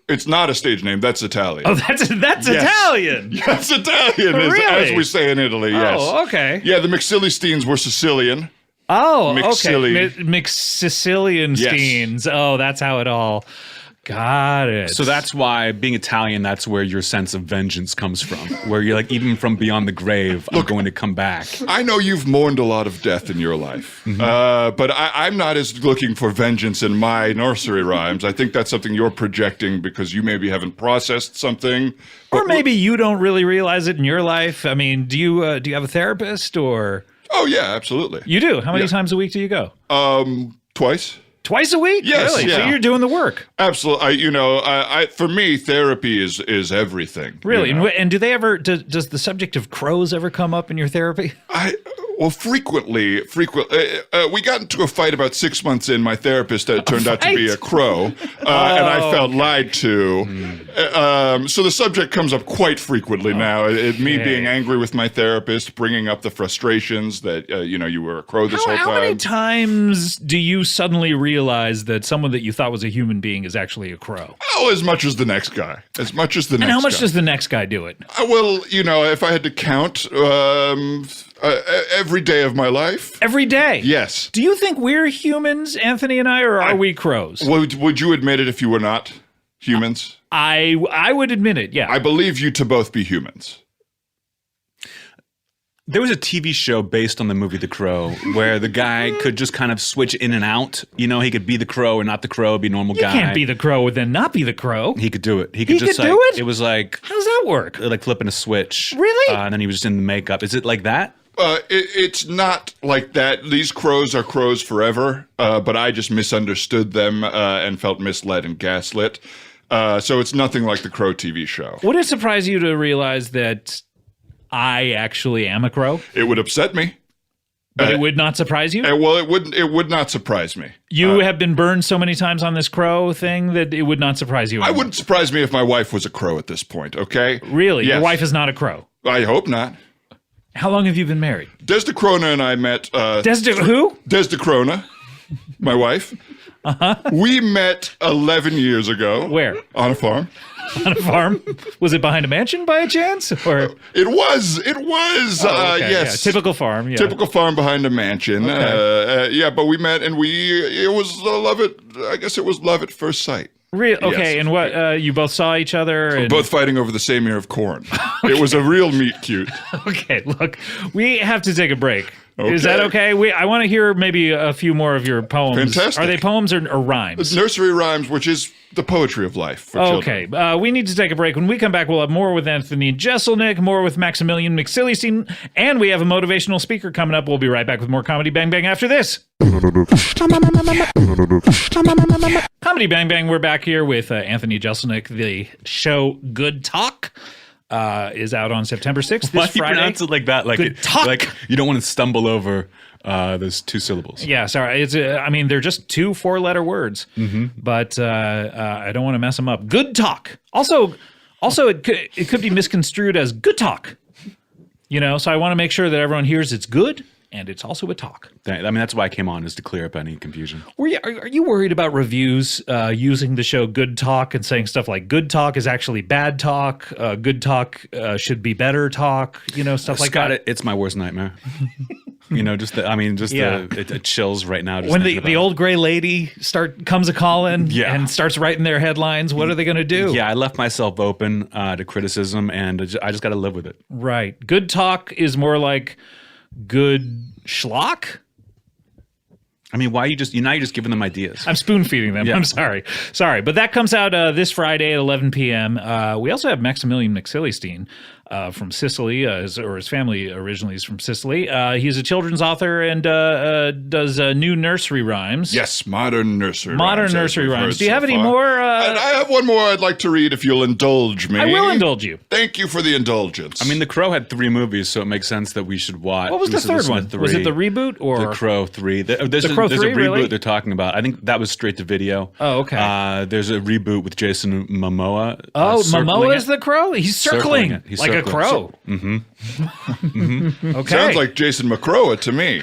It's not a stage name. That's Italian. Oh, that's Italian. That's Italian, as Really? we say in Italy, yes. Oh, okay. Yeah, the McSillysteins were Sicilian. Oh, McSilly. okay. McSicilian Yes. Steens. Oh, that's how it all. Got it. So that's why being Italian, that's where your sense of vengeance comes from. Where you're like, even from beyond the grave, I'm going to come back. I know you've mourned a lot of death in your life, but I'm not as looking for vengeance in my nursery rhymes. I think that's something you're projecting because you maybe haven't processed something. or maybe you don't really realize it in your life. I mean, do you have a therapist or Oh, yeah, absolutely. you do? How many Yeah. times a week do you go? Twice? Twice a week? Yes, Really? So yeah. you're doing the work. Absolutely. For me, therapy is everything. Really? you know? And do they ever, does the subject of crows ever come up in your therapy? Frequently, we got into a fight about 6 months in. My therapist turned out to be a crow, and I felt lied to. So the subject comes up quite frequently now. Me being angry with my therapist, bringing up the frustrations that you were a crow this whole How time. many times do you suddenly realize that someone that you thought was a human being is actually a crow? Oh, as much as the next guy. As much as the next guy. And how much does the next guy do it? Well, if I had to count, every day of my life. Every day? Yes. Do you think we're humans, Anthony and I, or are we crows? Would you admit it if you were not humans? I would admit it, yeah. I believe you to both be humans. There was a TV show based on the movie The Crow where the guy could just kind of switch in and out. You know, he could be the crow or not the crow, be a normal guy. You can't be the crow and then not be the crow. He could do it. He could do it? It was like... How does that work? Like flipping a switch. Really? And then he was just in the makeup. Is it like that? It's not like that. These crows are crows forever, but I just misunderstood them and felt misled and gaslit. So it's nothing like the Crow TV show. Would it surprise you to realize that I actually am a crow? It would upset me. But it would not surprise you? Well, it would not surprise me. You have been burned so many times on this crow thing that it would not surprise you anymore. I wouldn't surprise me if my wife was a crow at this point, okay? Really? Yes. Your wife is not a crow? I hope not. How long have you been married? Desdemona and I met... who? Desdemona, my wife. Uh-huh. We met 11 years ago. Where? On a farm. On a farm? Was it behind a mansion by chance? Or It was. okay, Yes. yeah. Typical farm, yeah. Typical farm behind a mansion. Okay. But we met and it was love at, I guess it was love at first sight. Okay, Yes. and what, you both saw each other? And... Both fighting over the same ear of corn. It was a real meet cute. Okay, look, we have to take a break. Okay. Is that okay? I want to hear maybe a few more of your poems. Fantastic. Are they poems or rhymes? It's nursery rhymes, which is the poetry of life for children. Okay, we need to take a break. When we come back, we'll have more with Anthony Jeselnik, more with Maximilian McSillystein, and we have a motivational speaker coming up. We'll be right back with more Comedy Bang Bang after this. Comedy Bang Bang, we're back here with Anthony Jeselnik. The show Good Talk is out on September 6th, Why this do you Friday. pronounce it like that? Good talk. Like you don't want to stumble over those two syllables. Yeah, sorry. It's I mean, they're just 2 4-letter words, but I don't want to mess them up. Good talk. Also, it could be misconstrued as good talk. You know, so I want to make sure that everyone hears it's good and it's also a talk. I mean, that's why I came on, is to clear up any confusion. Are you worried about reviews using the show Good Talk and saying stuff like good talk is actually bad talk, good talk should be better talk, you know, stuff like that? It's my worst nightmare. You know, it chills right now. Just when thinking the about old gray lady comes a calling Yeah. and starts writing their headlines, what are they going to do? Yeah, I left myself open to criticism, and I just got to live with it. Right. Good talk is more like good schlock. I mean, why you're just giving them ideas? I'm spoon feeding them. Yeah. I'm sorry. But that comes out this Friday at 11 p.m. We also have Maximilian McSillystein from Sicily, his family originally is from Sicily. He's a children's author and does new nursery rhymes. Yes, modern nursery Modern rhymes. nursery as we've rhymes. heard Do you have so any far. more? And I have one more I'd like to read if you'll indulge me. I will indulge you. Thank you for the indulgence. I mean, The Crow had 3 movies, so it makes sense that we should watch. What was the third one? Was it the reboot or The Crow 3? There's Crow a 3, reboot really? they're talking about. I think that was straight to video. Oh, okay. There's a reboot with Jason Momoa. Momoa circling is the crow? He's circling it. He's like circling. a crow. Okay. Sounds like Jason McCrowa to me.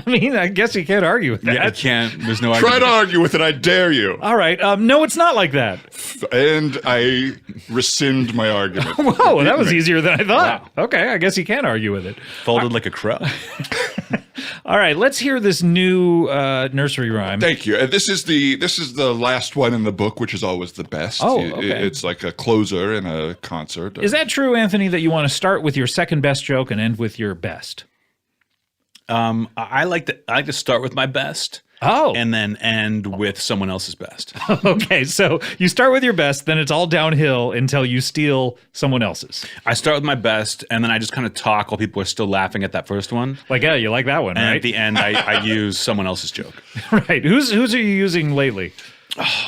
I mean, I guess you can't argue with that. Yeah, I can't. There's no Try argument. to argue with it, I dare you. All right. No, it's not like that. And I rescind my argument. Whoa, that was easier than I thought. Wow. Okay, I guess you can argue with it. Folded like a crow. All right, let's hear this new nursery rhyme. Thank you. This is the last one in the book, which is always the best. Oh, okay. It's like a closer in a concert. Is that true, Anthony, that you want to start with your second best joke and end with your best? I like to start with my best. Oh. And then end with someone else's best. Okay, so you start with your best, then it's all downhill until you steal someone else's. I start with my best, and then I just kind of talk while people are still laughing at that first one. Like, yeah, you like that one, And right? at the end, I use someone else's joke. Right. Who's are you using lately?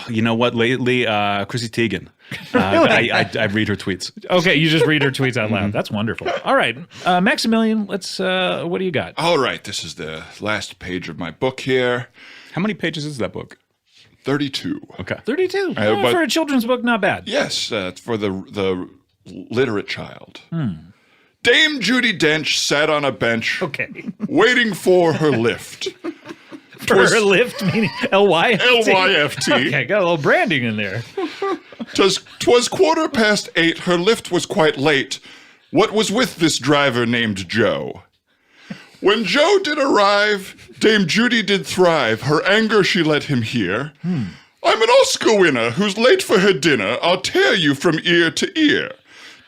You know what? Lately, Chrissy Teigen. I read her tweets. Okay, you just read her tweets out loud. That's wonderful. All right, Maximilian, let's. What do you got? All right, this is the last page of my book here. How many pages is that book? 32. Okay. 32. but- For a children's book, not bad. Yes, it's for the literate child. Dame Judi Dench sat on a bench Okay. waiting for her lift. For her lift, meaning L-Y-F-T. L-Y-F-T. Okay, got a little branding in there. 'Twas 8:15. Her lift was quite late. What was with this driver named Joe? When Joe did arrive, Dame Judy did thrive. Her anger she let him hear. I'm an Oscar winner who's late for her dinner. I'll tear you from ear to ear.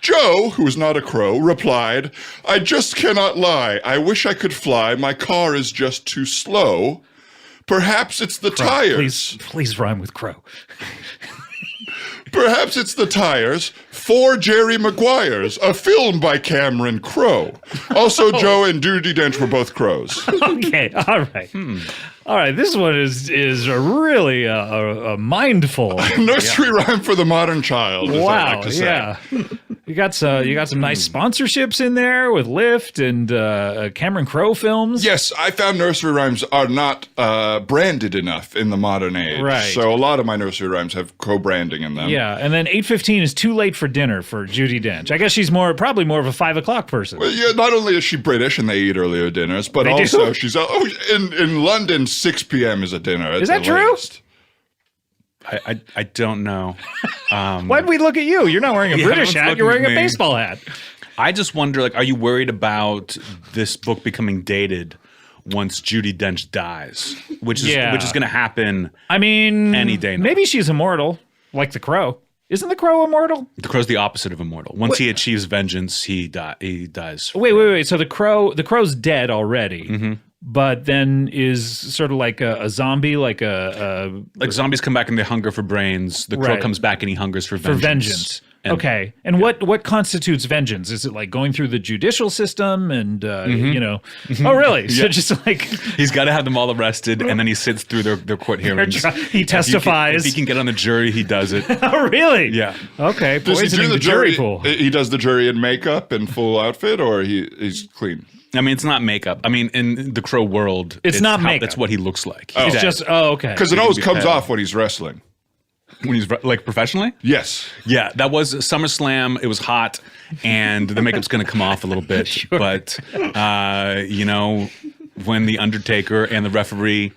Joe, who is not a crow, replied, I just cannot lie. I wish I could fly. My car is just too slow. Perhaps it's the tires. Please rhyme with crow. Perhaps it's the tires. 4 Jerry Maguires, a film by Cameron Crowe. Also, Joe and Judy Dench were both crows. Okay, all right. All right, this one is really a mindful. Nursery rhyme for the modern child, as I Wow, like to say. yeah. You got some nice sponsorships in there with Lyft and Cameron Crowe films. Yes, I found nursery rhymes are not branded enough in the modern age. Right. So a lot of my nursery rhymes have co-branding in them. Yeah, and then 8:15 is too late for dinner for Judi Dench. I guess she's probably more of a 5 o'clock person. Well, yeah, not only is she British and they eat earlier dinners, but They also do? she's in London 6 p.m. is a dinner. Is that true? I don't know. Why'd we look at you? You're not wearing a Yeah, British everyone's hat. You're looking wearing at a me. baseball hat. I just wonder, like, are you worried about this book becoming dated once Judi Dench dies, which is going to happen? I mean, Any day now. Maybe she's immortal, like the Crow. Isn't the Crow immortal? The Crow's the opposite of immortal. Once he achieves vengeance, he dies. Wait. So the Crow's dead already, but then is sort of like a zombie, like Like zombies come back and they hunger for brains. The Crow Right. comes back and he hungers for vengeance. vengeance. And- Okay, and what constitutes vengeance? Is it like going through the judicial system and you know? Oh, really? So just like He's got to have them all arrested, and then he sits through their court hearings. he testifies. If he can get on the jury, he does it. Oh, really? Yeah. Okay. Does he Poisoning do the jury pool. He does the jury in makeup and full outfit, or he's clean? I mean, it's not makeup. I mean, in the Crow world, It's not makeup. That's what he looks like. It's He's just dead. okay. Because it He always can be comes fed. off when he's wrestling. when he's like professionally. Yes. Yeah, that was SummerSlam. It was hot, and the makeup's going to come off a little bit. But you know, when the Undertaker and the referee,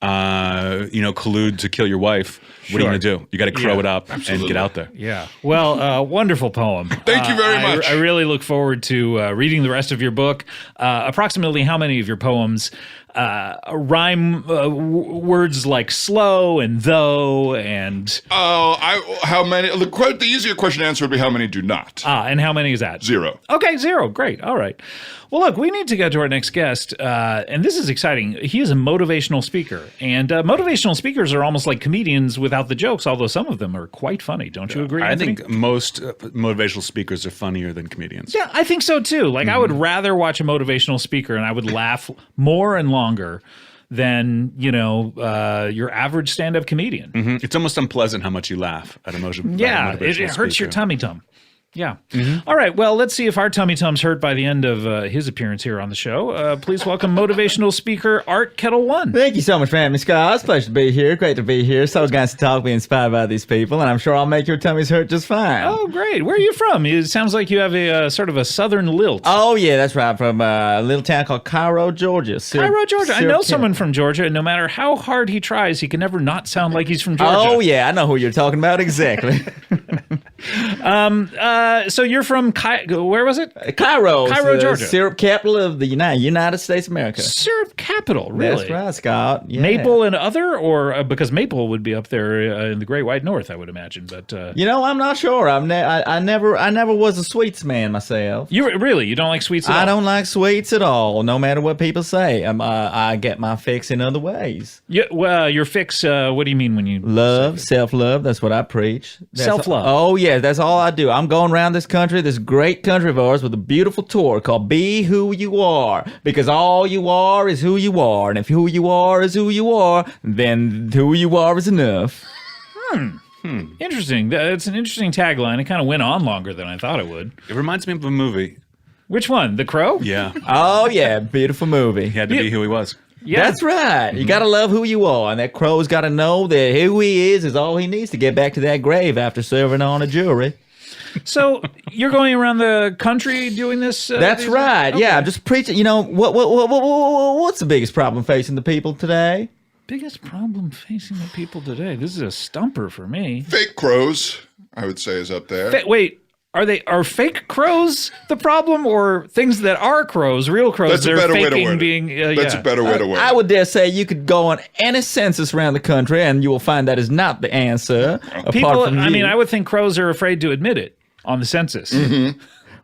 you know, collude to kill your wife, what are you going to do? You got to crow it up and get out there. Yeah. Well, wonderful poem. Thank you very much. I really look forward to reading the rest of your book. Approximately how many of your poems rhyme words like slow and though and how many? The easier question to answer would be how many do not. and how many is that? 0. Okay, 0. Great. All right. Well, look, we need to get to our next guest, and this is exciting. He is a motivational speaker, and motivational speakers are almost like comedians without the jokes, although some of them are quite funny. Don't you agree, I Anthony? think most motivational speakers are funnier than comedians. Yeah, I think so too. Like, I would rather watch a motivational speaker, and I would laugh more and longer than, you know, your average stand-up comedian. It's almost unpleasant how much you laugh at emotion. Yeah, it hurts your tummy tum. Yeah. All right. Well, let's see if our tummy tum's hurt by the end of his appearance here on the show. Please welcome motivational speaker Art Kettle One. Thank you so much for having me, Scott. It's a pleasure to be here. Great to be here. So nice to talk, be inspired by these people, and I'm sure I'll make your tummies hurt just fine. Oh, great. Where are you from? It sounds like you have a sort of a southern lilt. Oh, yeah, that's right. From a little town called Cairo, Georgia. Cairo, Georgia. I know someone from Georgia, and no matter how hard he tries, he can never not sound like he's from Georgia. Oh, yeah, I know who you're talking about exactly. So you're from where was it? Cairo, Cairo, the Georgia. syrup capital of the United States of America. Syrup capital, really? That's right, Scott. Yeah. Maple and other, or because Maple would be up there in the Great White North, I would imagine. But You know, I'm not sure. I never was a sweets man myself. you don't like sweets at all? I don't like sweets at all, no matter what people say. I get my fix in other ways. Yeah, well, your fix. What do you mean when you Love, self-love, that's what I preach. Self-love. Oh, yeah, that's all I do. I'm going around this country, this great country of ours, with a beautiful tour called Be Who You Are, because all you are is who you are, and if who you are is who you are, then who you are is enough. Interesting. It's an interesting tagline. It kind of went on longer than I thought it would. It reminds me of a movie. Which one? The Crow? Yeah, Oh, yeah, beautiful movie. he had to be who he was. Yeah. That's right. You gotta love who you are, and that crow's gotta know that who he is all he needs to get back to that grave after serving on a jury. So you're going around the country doing this? That's right. Okay. Yeah, I'm just preaching. You know what's the biggest problem facing the people today? Biggest problem facing the people today. This is a stumper for me. Fake crows, I would say, is up there. Wait, are fake crows the problem, or things that are crows, real crows? That's a they're better way to faking word it. being. That's a better way to word it. I would dare say you could go on any census around the country and you will find that is not the answer. People. Apart from I you. mean, I would think crows are afraid to admit it on the census.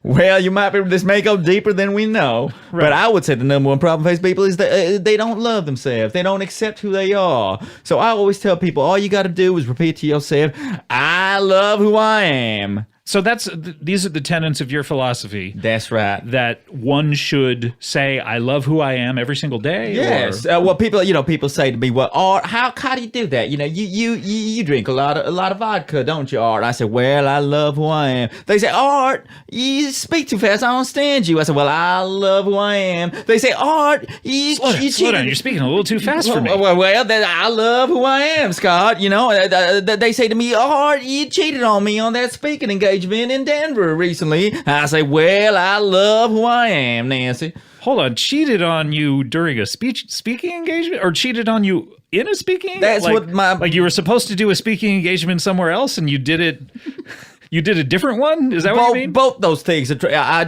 Well, you might be. This may go deeper than we know, but I would say the number one problem faced people is that they don't love themselves. They don't accept who they are. So I always tell people, all you got to do is repeat to yourself, "I love who I am." So these are the tenets of your philosophy. That's right. That one should say, "I love who I am" every single day. Yes. Or, Well, people say to me, "Well, Art, how do you do that? You drink a lot of vodka, don't you, Art?" I said, "Well, I love who I am." They say, "Art, you speak too fast. I don't understand you." I said, "Well, I love who I am." They say, "Art, you slow cheated." down. You're speaking a little too fast for me. Well, I love who I am, Scott. They say to me, "Art, you cheated on me on that speaking engagement in Denver recently." I say, "Well, I love who I am, Nancy." Hold on, cheated on you during a speaking engagement, or cheated on you in a speaking engagement? That's like you were supposed to do a speaking engagement somewhere else, and you did it. You did a different one? Is that what you mean? Both those things. I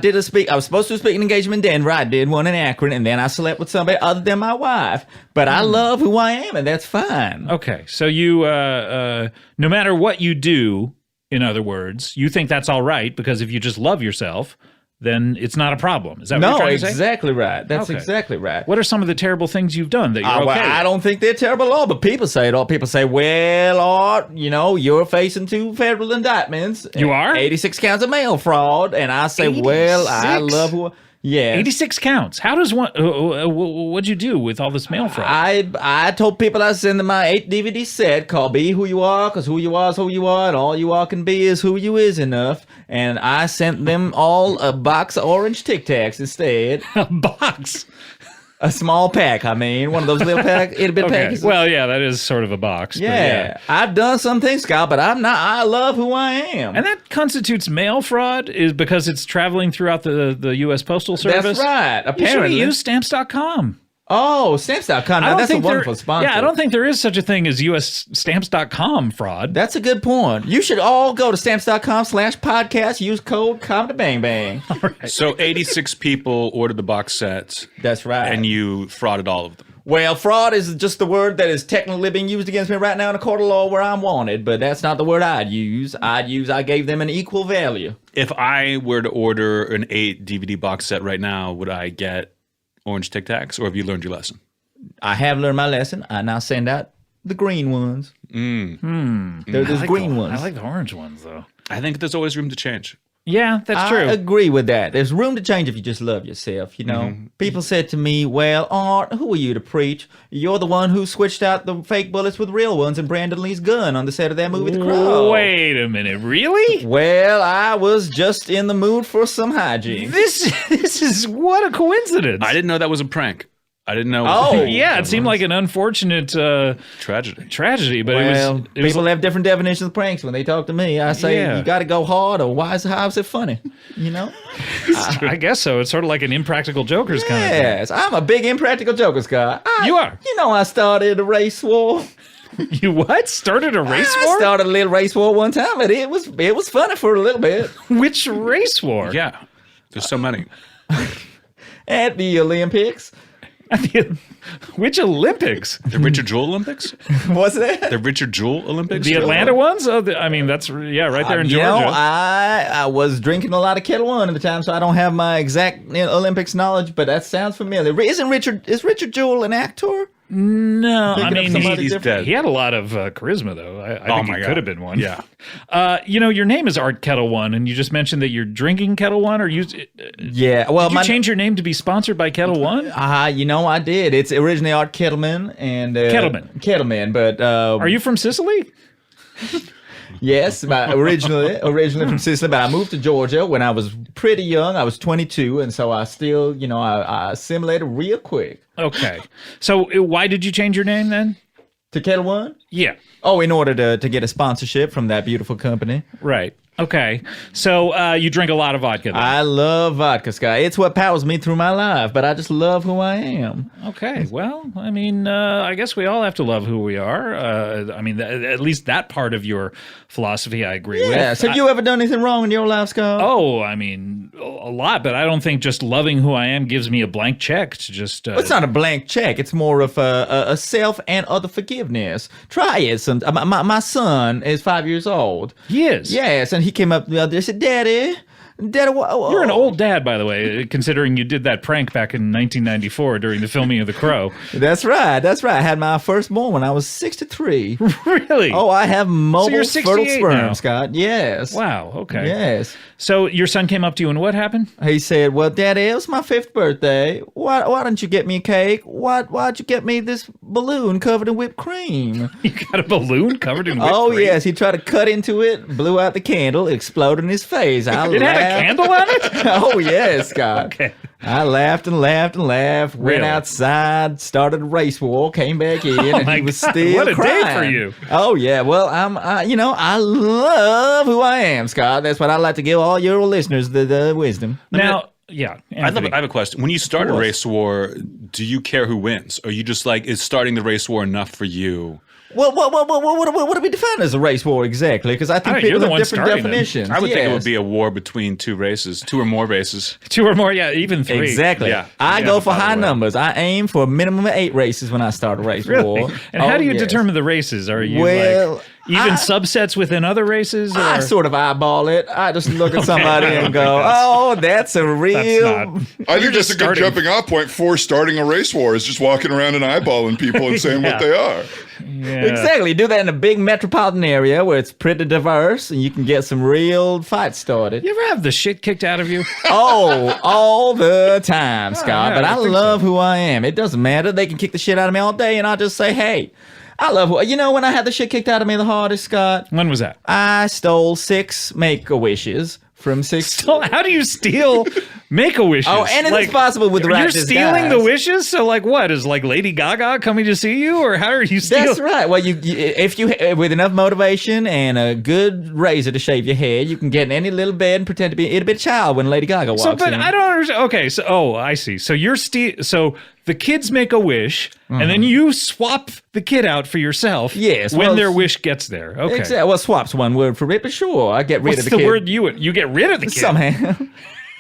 was supposed to speak an engagement in Denver. I did one in Akron, and then I slept with somebody other than my wife. But I love who I am, and that's fine. Okay, so you, no matter what you do, in other words, you think that's all right, because if you just love yourself, then it's not a problem. Is that what you're trying to say? Exactly right. That's Okay. exactly right. What are some of the terrible things you've done that you're okay Well, with? I don't think they're terrible at all, but people say it all. People say, "Well, Art, you're facing 2 federal indictments. You are? 86 counts of mail fraud." And I say, "Well, I 86? love who." Yeah. 86 counts. How does one? What'd you do with all this mail fraud? I told people I send them my 8 DVD set called "Be Who You Are," because who you are is who you are, and all you are can be is who you is enough. And I sent them all a box of orange Tic Tacs instead. A box. A small pack, one of those little itty bit Okay. packages. Well, yeah, that is sort of a box. but Yeah, I've done some things, Scott, but I'm not. I love who I am. And that constitutes mail fraud is because it's traveling throughout the U.S. Postal Service. That's right. You should Apparently, use stamps.com. Oh, stamps.com. Now, that's a wonderful sponsor. Yeah, I don't think there is such a thing as U.S. stamps.com fraud. That's a good point. You should all go to stamps.com/podcast. Use code ComedyBangBang. So 86 people ordered the box sets, That's right. and you frauded all of them. Well, fraud is just the word that is technically being used against me right now in a court of law where I'm wanted, but that's not the word I'd use. I gave them an equal value. If I were to order an 8 DVD box set right now, would I get orange Tic Tacs, or have you learned your lesson? I have learned my lesson. I now send out the green ones. They're those green ones. I like the orange ones, though. I think there's always room to change. Yeah, that's I true. agree with that. There's room to change if you just love yourself, People said to me, "Well, Art, who are you to preach? You're the one who switched out the fake bullets with real ones in Brandon Lee's gun on the set of that movie, The Crow." Wait a minute, really? Well, I was just in the mood for some hygiene. This is what a coincidence. I didn't know that was a prank. I didn't know. Oh. Yeah, it seemed like an unfortunate Tragedy. but Well, it was people have different definitions of pranks when they talk to me. I say, Yeah. you got to go hard, or how's it funny? I guess so. It's sort of like an impractical jokers kind of thing. Yes, I'm a big impractical joker, Scott. You are. I started a race war. You what? Started a race I war? started a little race war one time, and it was funny for a little bit. Which race war? Yeah, there's so many. At the Olympics. Which Olympics? The Richard Jewell Olympics? What's that? The Richard Jewell Olympics? The Atlanta ones? Oh, that's right there in Georgia. I was drinking a lot of Kettle One at the time, so I don't have my exact Olympics knowledge, but that sounds familiar. Is Richard Jewell an actor? No, I Thinking of mean somebody he's different. dead. he had a lot of charisma, though. I Oh think my he God. could have been one. Yeah. Your name is Art Kettle One, and you just mentioned that you're drinking Kettle One, or Yeah. Well, did you change your name to be sponsored by Kettle One? I did. It's originally Art Kettleman and Kettleman, but Are you from Sicily? yes, originally from Sicily, but I moved to Georgia when I was pretty young. I was 22, and so I still, I assimilated real quick. Okay. So why did you change your name then? To Kettle One? Yeah. Oh, in order to get a sponsorship from that beautiful company. Right. Okay. So you drink a lot of vodka then. I love vodka, Scott. It's what powers me through my life, but I just love who I am. Okay. Well, I mean, I guess we all have to love who we are. I mean, at least that part of your philosophy I agree with. Yes. Have you ever done anything wrong in your life, Scott? Oh, I mean, a lot, but I don't think just loving who I am gives me a blank check to just... It's not a blank check. It's more of a self and other forgiveness. Try it. My son is 5 years old. He is? Yes, and he came up the other day and said, Daddy, You're an old dad, by the way, considering you did that prank back in 1994 during the filming of The Crow. That's right. I had my firstborn when I was 63. Really? Oh, I have mobile So you're fertile 68 sperm, now. Scott. Yes. Wow, okay. Yes. So your son came up to you and what happened? He said, well, Daddy, it was my 5th birthday. Why didn't you get me a cake? Why'd you get me this balloon covered in whipped cream? You got a balloon covered in whipped Oh, cream? yes. He tried to cut into it, blew out the candle, it exploded in his face. It had a candle on it? Oh, yes, Scott. Okay. I laughed and laughed and laughed, went Really? outside, started a race war, came back in, and my he was God, still what a day crying. for you. Oh, yeah. Well, I love who I am, Scott. That's what I like to give all your listeners, the wisdom. Now, yeah. I have a question. When you start a course. race war, do you care who wins? Or you just like, is starting the race war enough for you? What do we define as a race war exactly? Because I think I don't know, you're people the have one different starting them. definitions. I would think it Yes. would be a war between two or more races. 2 or more, yeah, even 3. Exactly. Yeah. I Yeah, go for by the high way. numbers. I aim for a minimum of 8 races when I start a race Really? war. And how do you yes. determine the races? Are you Well, like even subsets within other races? Or? I sort of eyeball it. I just look at somebody Okay. and go, "Oh, that's a real." That's not. I think that's a good starting. jumping off point for starting a race war is just walking around and eyeballing people and saying Yeah. what they are. Yeah. Exactly. You do that in a big metropolitan area where it's pretty diverse and you can get some real fights started. You ever have the shit kicked out of you? Oh, all the time, Scott. yeah, But I I think love who I am. It doesn't matter. They can kick the shit out of me all day and I'll just say, hey, I love who. You know when I had the shit kicked out of me the hardest, Scott? When was that? I stole 6 Make-A-Wishes from 6. So how do you steal Make-A-Wishes? Oh, and it's possible with the right You're stealing the disguise. wishes? So like what? Is like Lady Gaga coming to see you? Or how are you stealing? That's right. Well, if you with enough motivation and a good razor to shave your hair, you can get in any little bed and pretend to be a child when Lady Gaga walks So, but in. I don't understand. Okay, so I see. So you're so the kids make a wish, and then you swap the kid out for yourself. Yes, when well, their wish gets there. Okay. Exactly. Well, swap's one word for it, but sure, I get rid What's of the kid word you get rid of the kid? somehow.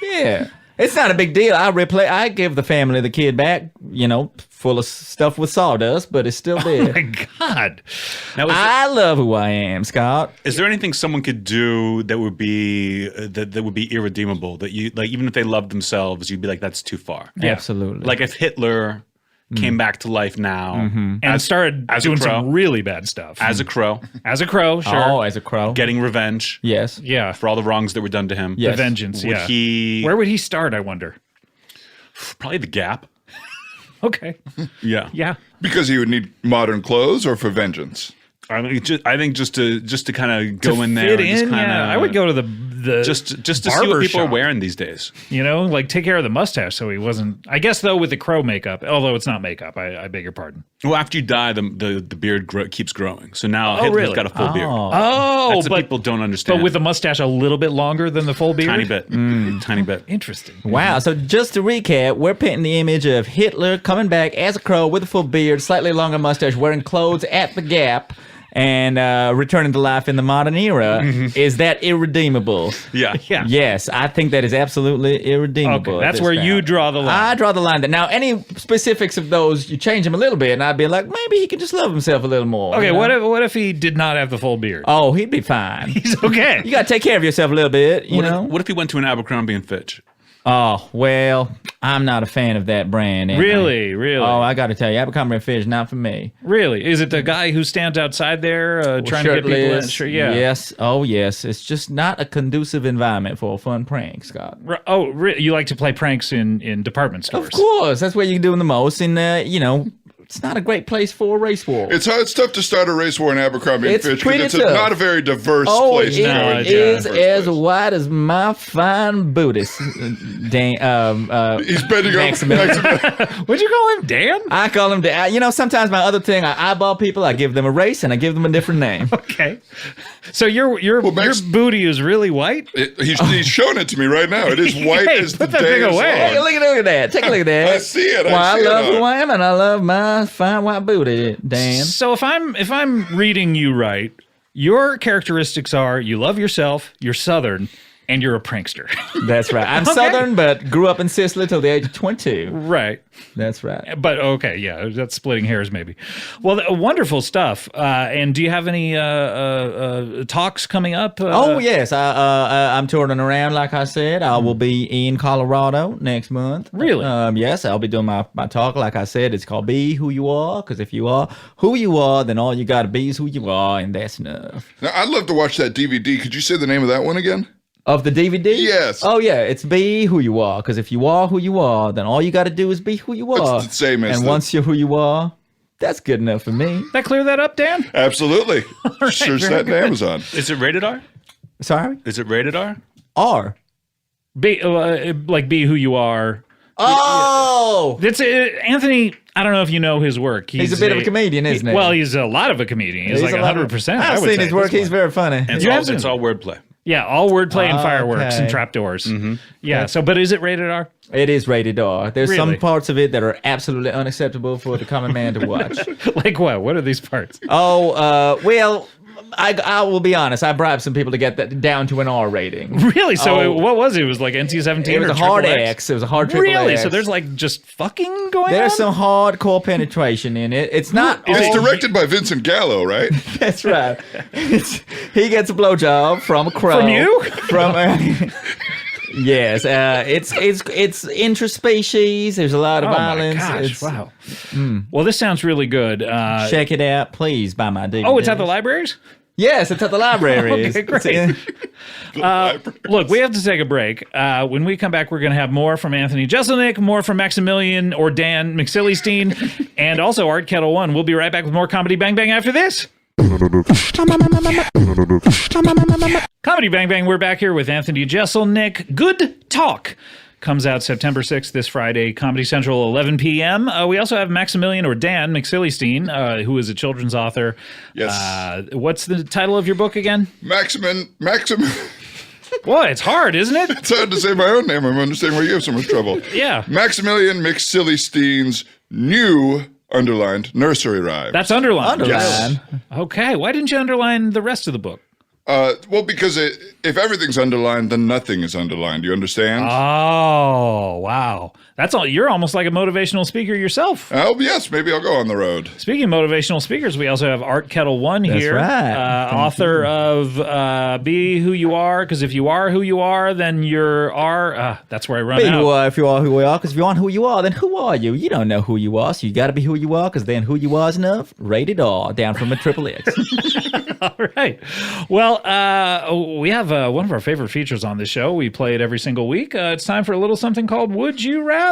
Yeah. It's not a big deal. I give the family the kid back, full of stuff with sawdust, but it's still there. Oh my God. Now, I love who I am, Scott. is there anything someone could do that would be that would be irredeemable? That you like, even if they loved themselves, you'd be like, that's too far. Yeah. Absolutely. Like if Hitler came back to life now And started as a doing crow. some really bad stuff. as a crow, As a crow, sure. Oh, as a crow. getting revenge Yes. Yeah. for all the wrongs that were done to him. Yes. The vengeance, Would yeah. he Where would he start, I wonder? probably the Gap? Okay. Yeah, Yeah. Because he would need modern clothes or for vengeance? I think just to kind of go in there Fit and just in, kind of yeah. I would go to the just to see barber what people are shop. wearing these days. Like take care of the mustache so he wasn't. I guess though with the crow makeup, although it's not makeup, I beg your pardon. Well, after you die, the beard keeps growing. So now Oh, Hitler's really? got a full beard. Oh, That's what but people don't understand. but with the mustache a little bit longer than the full beard. tiny bit, tiny bit. Interesting. Wow. So just to recap, we're painting the image of Hitler coming back as a crow with a full beard, slightly longer mustache, wearing clothes at the Gap, and returning to life in the modern era. Is that irredeemable? Yeah, Yeah. Yes, I think that is absolutely irredeemable. Okay, at that's this where time. you draw the line. I draw the line. Now, any specifics of those, you change them a little bit, and I'd be like, maybe he could just love himself a little more. Okay, you know? what if he did not have the full beard? Oh, he'd be fine. He's okay. You got to take care of yourself a little bit, you know? What if he went to an Abercrombie and Fitch? Oh, well, I'm not a fan of that brand. Anthony. Really? Oh, I got to tell you, Abercrombie and Fitch, not for me. Really? Is it the guy who stands outside there trying to get people in? Shirtless. Sure, yeah. Yes. Oh, yes. It's just not a conducive environment for a fun prank, Scott. You like to play pranks in department stores? Of course. That's where you're doing the most. And, it's not a great place for a race war. It's tough to start a race war in Abercrombie It's and Fitch pretty because it's tough. not a very diverse Oh, place to go it into. is in the as first place. wide as my fine booties. Dan, He's bending Maximilian. over. What'd you call him, Dan? I call them. Sometimes my other thing, I eyeball people. I give them a race and I give them a different name. Okay. So your Max- booty is really white? He's showing it to me right now. It is white Hey, as the put that day thing is away. Hey, long. look at that. Take a look at that. I see it. Why I see love it. who I am and I love my fine white booty, Dan. So if I'm reading you right, your characteristics are you love yourself, you're Southern, and you're a prankster. That's right. I'm Southern, but grew up in Sicily till the age of 22. Right. That's right. But okay, yeah, that's splitting hairs maybe. Well, wonderful stuff. And do you have any talks coming up? Oh yes, I'm touring around. Like I said, I will be in Colorado next month. Really? Yes, I'll be doing my talk. Like I said, it's called "Be Who You Are." Because if you are who you are, then all you got to be is who you are, and that's enough. Now, I'd love to watch that DVD. Could you say the name of that one again? Of the DVD? Yes. Oh yeah, it's "Be Who You Are." Because if you are who you are, then all you got to do is be who you are. the same as And the- once you're who you are, that's good enough for me. that clear that up, Dan? Absolutely. Sure, set in Amazon. Is it rated R? Sorry. Is it rated R? R. Be be who you are. Oh. It's Anthony. I don't know if you know his work. He's a bit of a comedian, isn't he? Well, he's a lot of a comedian. He's like a lot of- 100%. I've seen his work. He's very funny. And it's all wordplay. Yeah, all wordplay and fireworks and Okay. trapdoors. Yeah. So, but is it rated R? It is rated R. There's some Really? parts of it that are absolutely unacceptable for the common man to watch. Like what? What are these parts? Well, I will be honest. I bribed some people to get that down to an R rating. Really? So Oh. what was it? It was like NC-17 It was or a hard triple X. It was a hard triple Really? X. So there's like just fucking going There's on? some hardcore penetration in it. It's not. It's all- directed by Vincent Gallo, right? That's right. He gets a blowjob from a crow. From you? From. Yes, it's interspecies. There's a lot of Oh violence. my gosh, It's, wow. Well, this sounds really good. Check it out, please. Buy my DVD. Oh, it's at the libraries? Yes, it's at the libraries. Okay, great. Look, we have to take a break. When we come back, we're going to have more from Anthony Jeselnik, more from Maximilian or Dan McSillystein, and also Art Kettle One. We'll be right back with more Comedy Bang Bang after this. Comedy Bang Bang, we're back here with Anthony Jeselnik. Good Talk comes out September 6th, this Friday, Comedy Central, 11 p.m. We also have Maximilian or Dan McSillystein, who is a children's author. Yes. What's the title of your book again? Maximum. Boy, it's hard, isn't it? It's hard to say my own name. I'm understanding why you have so much trouble. Yeah. Maximilian McSillystein's new underlined nursery rhyme. That's underlined. Underline. Okay. Why didn't you underline the rest of the book? Well, because if everything's underlined, then nothing is underlined. You understand? Oh, wow. That's all. You're almost like a motivational speaker yourself. Oh, yes. Maybe I'll go on the road. Speaking of motivational speakers, we also have Art Kettle One here. right. Author of Be Who You Are, because if you are who you are, then you're are. That's where I run Be out. who if you are who you are, because if you aren't who you are, then who are you? You don't know who you are, so you got to be who you are, because then who you are is enough. Rated R, down from a triple X. All right. Well, we have one of our favorite features on this show. We play it every single week. It's time for a little something called Would You Rather?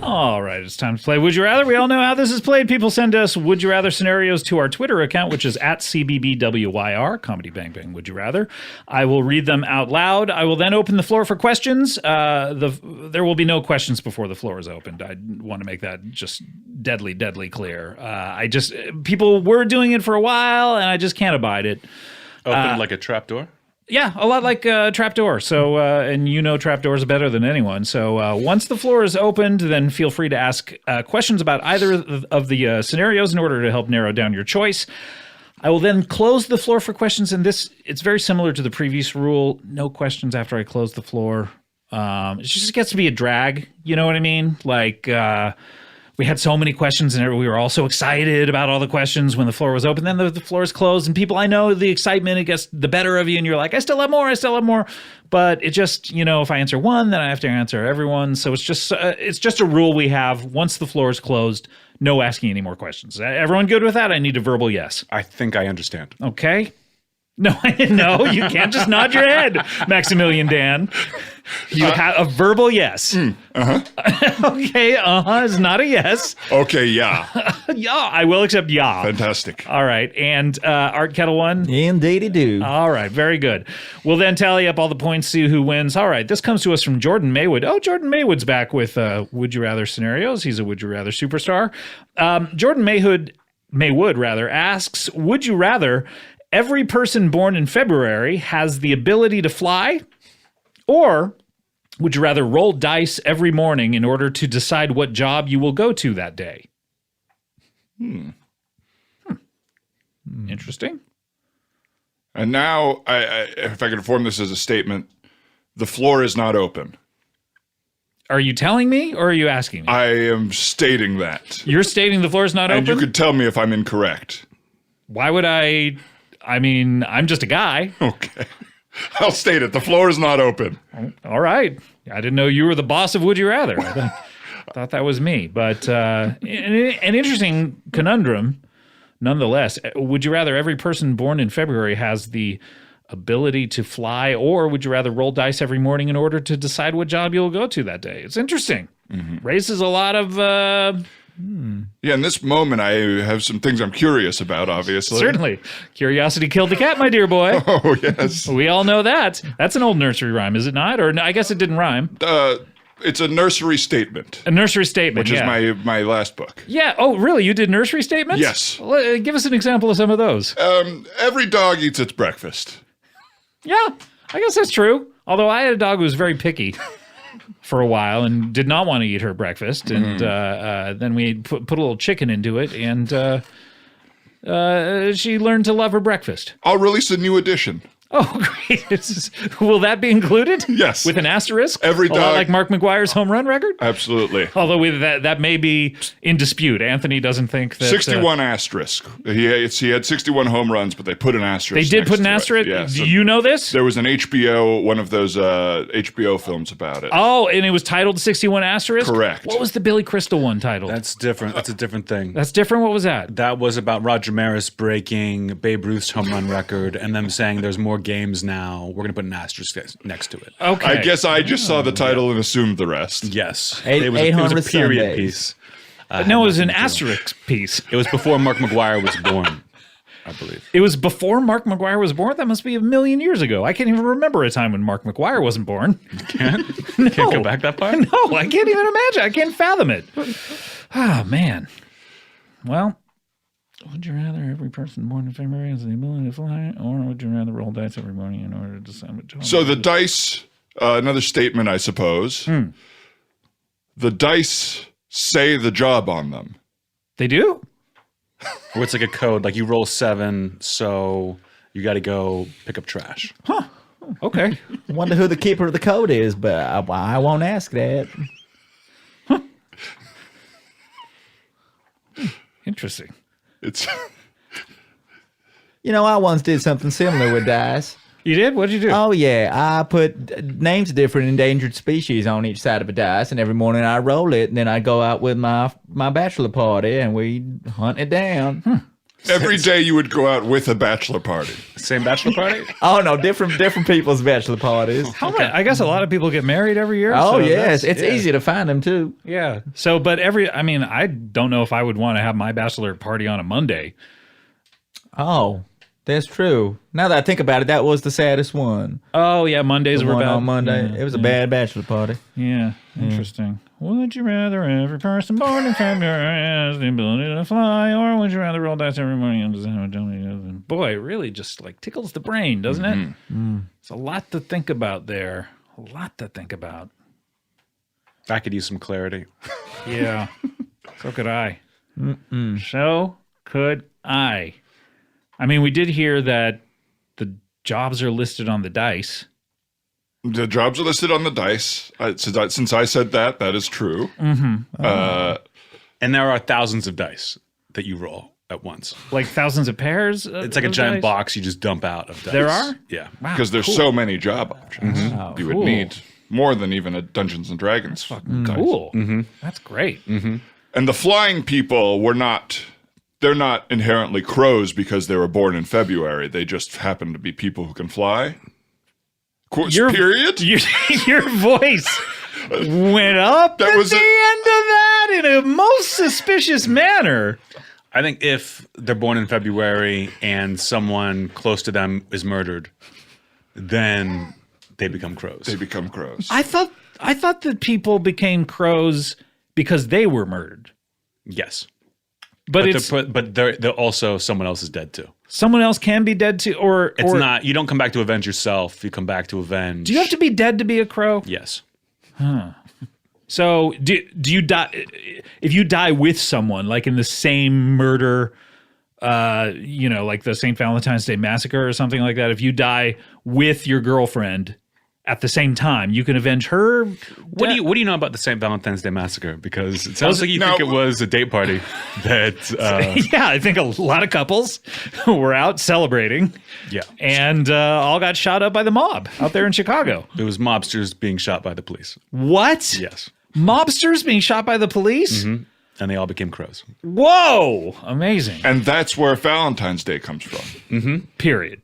All right, it's time to play Would You Rather. We all know how this is played. People send us Would You Rather scenarios to our Twitter account, which is at CBBWYR, Comedy Bang Bang Would You Rather. I will read them out loud. I will then open the floor for questions. There will be no questions before the floor is opened. I want to make that just deadly clear. People were doing it for a while, and I just can't abide it. Open like a trap door? Yeah, a lot like a trapdoor. So, and you know trapdoors better than anyone. So once the floor is opened, then feel free to ask questions about either of the scenarios in order to help narrow down your choice. I will then close the floor for questions, and it's very similar to the previous rule. No questions after I close the floor. It just gets to be a drag. You know what I mean? Like, we had so many questions, and we were all so excited about all the questions when the floor was open. Then the floor is closed, and people, I know the excitement, it gets the better of you, and you're like, I still have more. But it just, if I answer one, then I have to answer everyone. So it's just a rule we have. Once the floor is closed, no asking any more questions. Everyone good with that? I need a verbal yes. I think I understand. Okay. No, you can't just nod your head, Maximilian Dan. You have a verbal yes. Okay, is not a yes. Okay, yeah. Yeah, I will accept yeah. Fantastic. All right, and Art Kettle 1? Indeedy do. All right, very good. We'll then tally up all the points, see who wins. All right, this comes to us from Jordan Maywood. Oh, Jordan Maywood's back with Would You Rather scenarios. He's a Would You Rather superstar. Jordan Maywood asks, would you rather every person born in February has the ability to fly, or would you rather roll dice every morning in order to decide what job you will go to that day? Interesting. And now, if I can form this as a statement, the floor is not open. Are you telling me, or are you asking me? I am stating that. You're stating the floor is not And open? you could tell me if I'm incorrect. Why would I mean, I'm just a guy. Okay. I'll state it. The floor is not open. All right. I didn't know you were the boss of Would You Rather. I thought that was me. But an interesting conundrum, nonetheless. Would you rather every person born in February has the ability to fly, or would you rather roll dice every morning in order to decide what job you'll go to that day? It's interesting. Raises a lot of... Yeah, in this moment, I have some things I'm curious about, obviously. Certainly. Curiosity killed the cat, my dear boy. Oh, yes. We all know that. That's an old nursery rhyme, is it not? Or I guess it didn't rhyme. It's a nursery statement. A nursery statement, Which is my last book. Yeah. Oh, really? You did nursery statements? Yes. Well, give us an example of some of those. Every dog eats its breakfast. Yeah, I guess that's true. Although I had a dog who was very picky for a while and did not want to eat her breakfast. And then we put a little chicken into it, and she learned to love her breakfast. I'll release a new edition. Oh, great. Will that be included? Yes. With an asterisk? Every a lot dog. like Mark McGuire's home run record? Absolutely. Although that may be in dispute. Anthony doesn't think that... 61 asterisk. He had 61 home runs, but they put an asterisk. They did put an next to it. asterisk? Yeah, Do so you know this? there was an one of those HBO films about it. Oh, and it was titled 61 asterisk? Correct. What was the Billy Crystal one titled? That's different. That's a different thing. That's different? What was that? That was about Roger Maris breaking Babe Ruth's home run record and them saying there's more games now. We're going to put an asterisk next to it. Okay. I guess I just saw the title and assumed the rest. Yes. Eight- it was a 800 period Sundays. piece. No, it was an asterisk piece. It was before Mark McGuire was born, I believe. It was before Mark McGuire was born? That must be a million years ago. I can't even remember a time when Mark McGuire wasn't born. Can't go back that far? No, I can't even imagine. I can't fathom it. Oh, man. Well, would you rather every person born in February has the ability to fly, or would you rather roll dice every morning in order to decide what job? So the dice, another statement, I suppose. The dice say the job on them. They do? Or it's like a code, like you roll 7, so you got to go pick up trash. Okay. Wonder who the keeper of the code is, but I won't ask that. Interesting. It's I once did something similar with dice. You did? What did you do? Oh, yeah. I put names of different endangered species on each side of a dice, and every morning I roll it, and then I go out with my bachelor party, and we hunt it down. every day you would go out with a bachelor party. Same bachelor party? Oh, no, different people's bachelor parties. I guess a lot of people get married every year. Oh, so yes. It's easy to find them, too. Yeah. So, but I don't know if I would want to have my bachelor party on a Monday. Oh, that's true. Now that I think about it, that was the saddest one. Oh, yeah. Mondays The were one bad. on Monday. Yeah, It was a bad bachelor party. Yeah. Interesting. Would you rather every person born in February has the ability to fly, or would you rather roll dice every morning and just have a donation? Boy, it really just like tickles the brain, doesn't it? It's a lot to think about there. A lot to think about. I could use some clarity. Yeah. So could I. So could I. I mean, we did hear that the jobs are listed on the dice. The jobs are listed on the dice. Since I said that, that is true. And there are thousands of dice that you roll at once. Like thousands of pairs? It's like a giant box you just dump out of dice. There are? Yeah. Wow, Because there's so many job options. You would cool. need more than even a Dungeons and Dragons. Cool. That's great. And the flying people they're not inherently crows because they were born in February. They just happen to be people who can fly. Period? Your voice went up That at was the end of that in a most suspicious manner. I think if they're born in February and someone close to them is murdered, then they become crows. They become crows. I thought that people became crows because they were murdered. Yes. But they're also someone else is dead too. someone else can be dead too, or Not. You don't come back to avenge yourself. You come back to avenge. Do you have to be dead to be a crow? Yes. So do you die if you die with someone, like in the same murder, like the St. Valentine's Day Massacre or something like that? If you die with your girlfriend at the same time, you can avenge her. What do you know about the St. Valentine's Day Massacre? Because it sounds like you think it was a date party that. Yeah, I think a lot of couples were out celebrating. Yeah. And all got shot up by the mob out there in Chicago. It was mobsters being shot by the police. What? Yes. Mobsters being shot by the police? Mm-hmm. And they all became crows. Whoa! Amazing. And that's where Valentine's Day comes from. Period.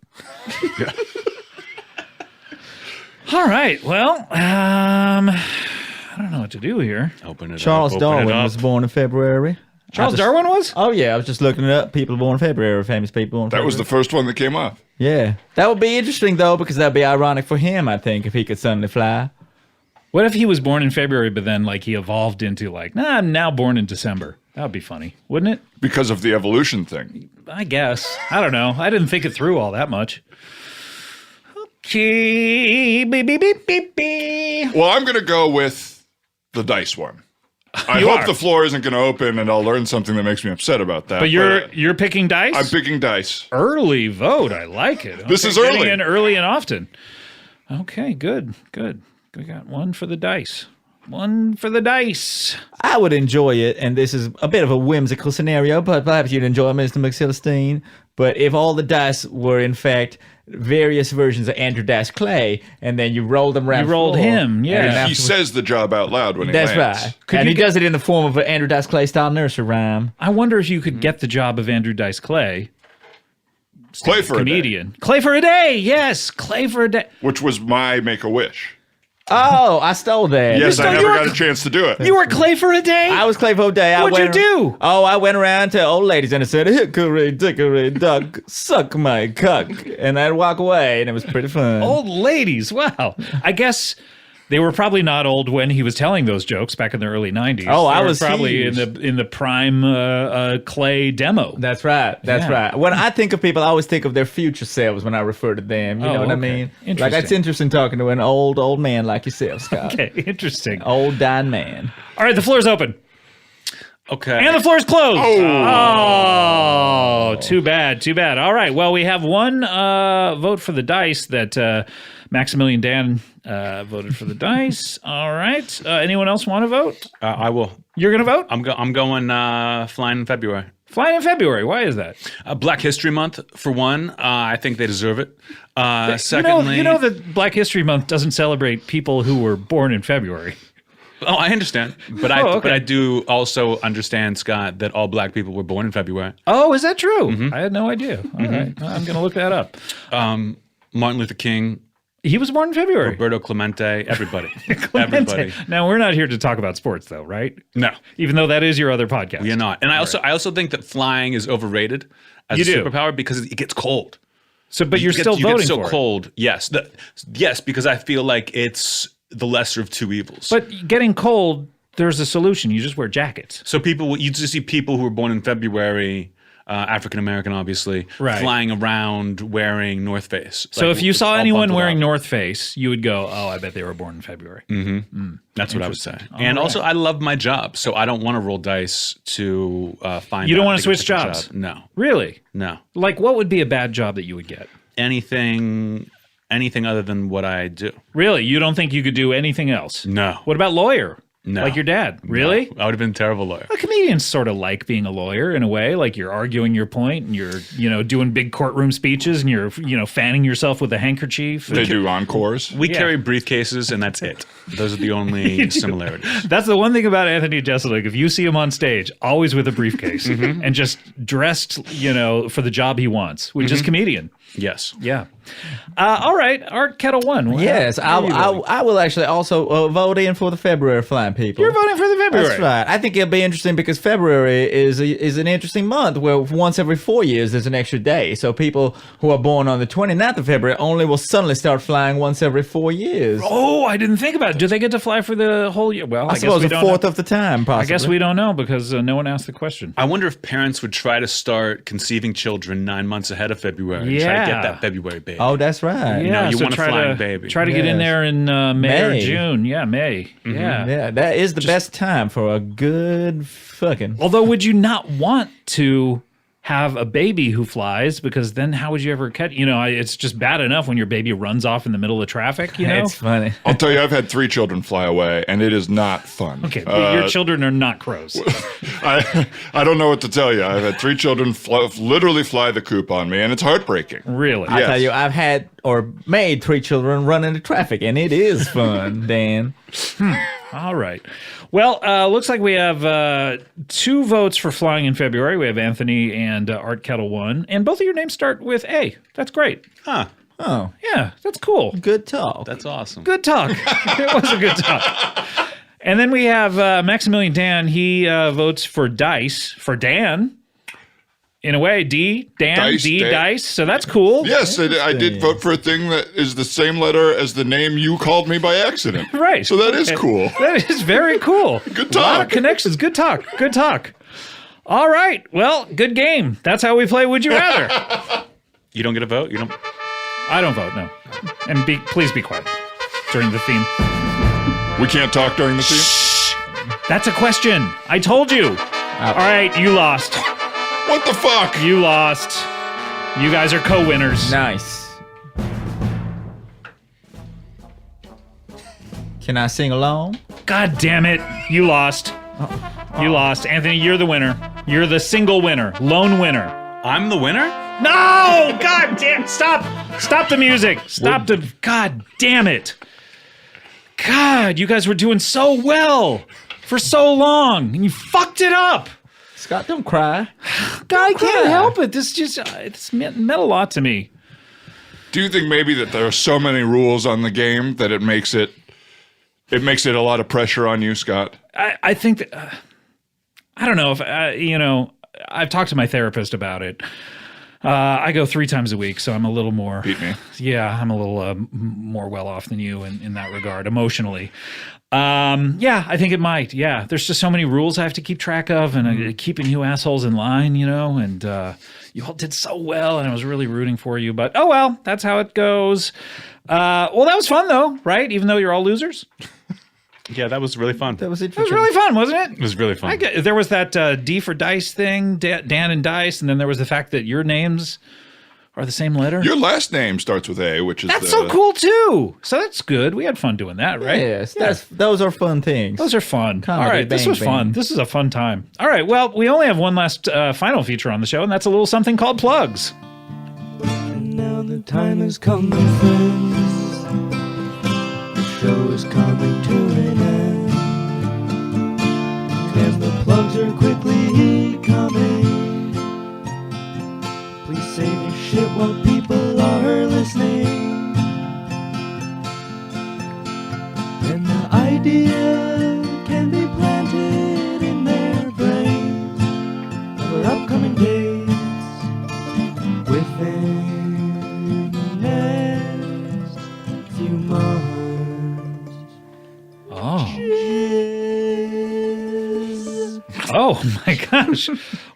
All right. Well, I don't know what to do here. Open it Charles up. Open it Darwin up. was born in February. Charles Darwin was? Oh, yeah. I was just looking it up. People born in February, famous people born in That February. was the first one that came up. Yeah. That would be interesting, though, because that would be ironic for him, I think, if he could suddenly fly. What if he was born in February, but then he evolved into I'm now born in December? That would be funny, wouldn't it? Because of the evolution thing. I guess. I don't know. I didn't think it through all that much. Okay. Beep, beep, beep, beep, beep. Well, I'm going to go with the dice one. I You hope are. the floor isn't going to open and I'll learn something that makes me upset about that. But you're picking dice? I'm picking dice. Early vote. I like it. This is Getting early. in early and often. Okay, good. We got one for the dice. One for the dice. I would enjoy it, and this is a bit of a whimsical scenario, but perhaps you'd enjoy it, Mr. McCillistine. But if all the dice were, in fact, various versions of Andrew Dice Clay, and then you rolled them around You rolled the floor, him, yeah. and then He He afterwards- says the job out loud when he That's lands. right. And he does it in the form of an Andrew Dice Clay style nursery rhyme. I wonder if you could get the job of Andrew Dice Clay. Clay for a day, Comedian. Clay for a day. Yes, Clay for a day. which was my Make-A-Wish. Oh, I stole that. Yes, I you never were- got a chance to do it. You were Clay for a day? I was Clay for a day. What'd you do? Oh, I went around to old ladies and I said, "Hickory dickory duck, suck my cuck," and I'd walk away, and it was pretty fun. Old ladies. Wow. I guess they were probably not old when he was telling those jokes back in the early 90s. Oh, I They were was probably huge. in the prime Clay demo. That's right. That's Yeah. right. When I think of people, I always think of their future selves when I refer to them. You Oh, know what I okay. mean? Interesting. Like, it's interesting talking to an old man like yourself, Scott. Okay, interesting. Old dying man. All right, the floor's open. Okay. And the floor's closed. Oh, too bad. All right. Well, we have one vote for the dice that Maximilian Dan voted for the dice. All right. Anyone else want to vote? I will. You're going to vote? I'm going flying in February. Flying in February. Why is that? Black History Month, for one. I think they deserve it. Secondly, You know that Black History Month doesn't celebrate people who were born in February. Oh, I understand, but okay. I do also understand, Scott, that all black people were born in February. Oh, is that true? I had no idea. All right. Well, I'm going to look that up. Martin Luther King, He was born in February. Roberto Clemente, everybody, Clemente. everybody. Now, we're not here to talk about sports, though, right? No, Even though that is your other podcast. we are not. And I also think that flying is overrated as You a do. superpower because it gets cold. So, but you're You still get voting so for it. cold. Yes, yes, because I feel like it's the lesser of two evils. But getting cold, there's a solution. You just wear jackets. So you just see people who were born in February, African American, obviously, Right. flying around wearing North Face. So Like, if you saw all anyone bundled wearing up. North Face, you would go, "Oh, I bet they were born in February." That's what I would say. And also, I love my job, so I don't want to roll dice to find. You don't out want to get a switch different jobs? job. No, Really? no. Like, what would be a bad job that you would get? Anything other than what I do. Really? You don't think you could do anything else? No. What about lawyer? No. Like your dad? Really? No. I would have been a terrible lawyer. A comedians sort of like being a lawyer in a way, like you're arguing your point and you're, doing big courtroom speeches and you're, fanning yourself with a handkerchief. They do encores. We carry briefcases, and that's it. Those are the only similarities. That's the one thing about Anthony Jeselnik. If you see him on stage, always with a briefcase and just dressed, for the job he wants, which is comedian. Yes. Yeah. All right. Art Kettle 1. Yes, I will actually also vote in for the February flying people. You're voting for the February. That's right. I think it'll be interesting because February is an interesting month where once every 4 years there's an extra day. So people who are born on the 29th of February only will suddenly start flying once every 4 years. Oh, I didn't think about it. Do they get to fly for the whole year? Well, I guess suppose we a don't fourth know. of the time, possibly. I guess we don't know because no one asked the question. I wonder if parents would try to start conceiving children 9 months ahead of February and try to get that February baby. Oh, that's right. Yeah, you so want a try flying to baby. Try to get in Yes. there in May or May. June. Yeah, May. Yeah. Yeah, that is the best time for a good fucking. Although, would you not want to have a baby who flies? Because then how would you ever catch? It's just bad enough when your baby runs off in the middle of traffic. It's funny. I'll tell you, I've had 3 children fly away, and it is not fun. Okay, but your children are not crows. I don't know what to tell you. I've had 3 children literally fly the coop on me, and it's heartbreaking. Really? I Yes. tell you, I've had or made 3 children run into traffic, and it is fun, Dan. All right. Well, looks like we have 2 votes for flying in February. We have Anthony and Art Kettle 1, and both of your names start with A. That's great. Huh. Oh, Yeah, that's cool. good talk. That's awesome. Good talk. It was a good talk. And then we have Maximilian Dan. He votes for Dice for Dan. In a way, Dice, Dan. Dice. So that's cool. Yes, I did vote for a thing that is the same letter as the name you called me by accident. Right. So that is Okay. cool. That is very cool. Good A lot talk. of connections. Good talk. Good talk. All right. Well, good game. That's how we play Would You Rather. You don't get a vote? You don't. I don't vote, no. And please be quiet during the theme. We can't talk during the theme? That's a question. I told you. All right, you lost. What the fuck? You lost. You guys are co-winners. Nice. Can I sing along? God damn it. You lost. You lost. Anthony, you're the winner. You're the single winner. Lone winner. I'm the winner? No! God damn. Stop. Stop the music. Stop the. God damn it. God, you guys were doing so well for so long, and you fucked it up. Scott, don't cry. God, I can't cry. help it. It's meant a lot to me. Do you think maybe that there are so many rules on the game that it makes it a lot of pressure on you, Scott? I think that I don't know if I've talked to my therapist about it. I go 3 times a week, so I'm a little more. Beat me. Yeah, I'm a little more well off than you in that regard, emotionally. Yeah, I think it might. Yeah, there's just so many rules I have to keep track of, and keeping you assholes in line, and you all did so well, and I was really rooting for you. But oh well, that's how it goes. Well, that was fun though, right? Even though you're all losers. Yeah, that was really fun. That was It was interesting. really fun, wasn't it? It was really fun. There was that D for Dice thing, Dan and Dice, and then there was the fact that your names are the same letter. Your last name starts with A, which is That's so cool too. So that's good. We had fun doing that, right? Yes, those are fun things. Those are fun. Comedy All right, this bang was fun. bang. This is a fun time. All right, well, we only have one last final feature on the show, and that's a little something called plugs. And now the time has come, my friends. The show is coming to an end. As the plugs are quickly coming, please save your shit while people are listening. And the idea can be planted in their brains for upcoming dates within the next few months. Oh. gosh.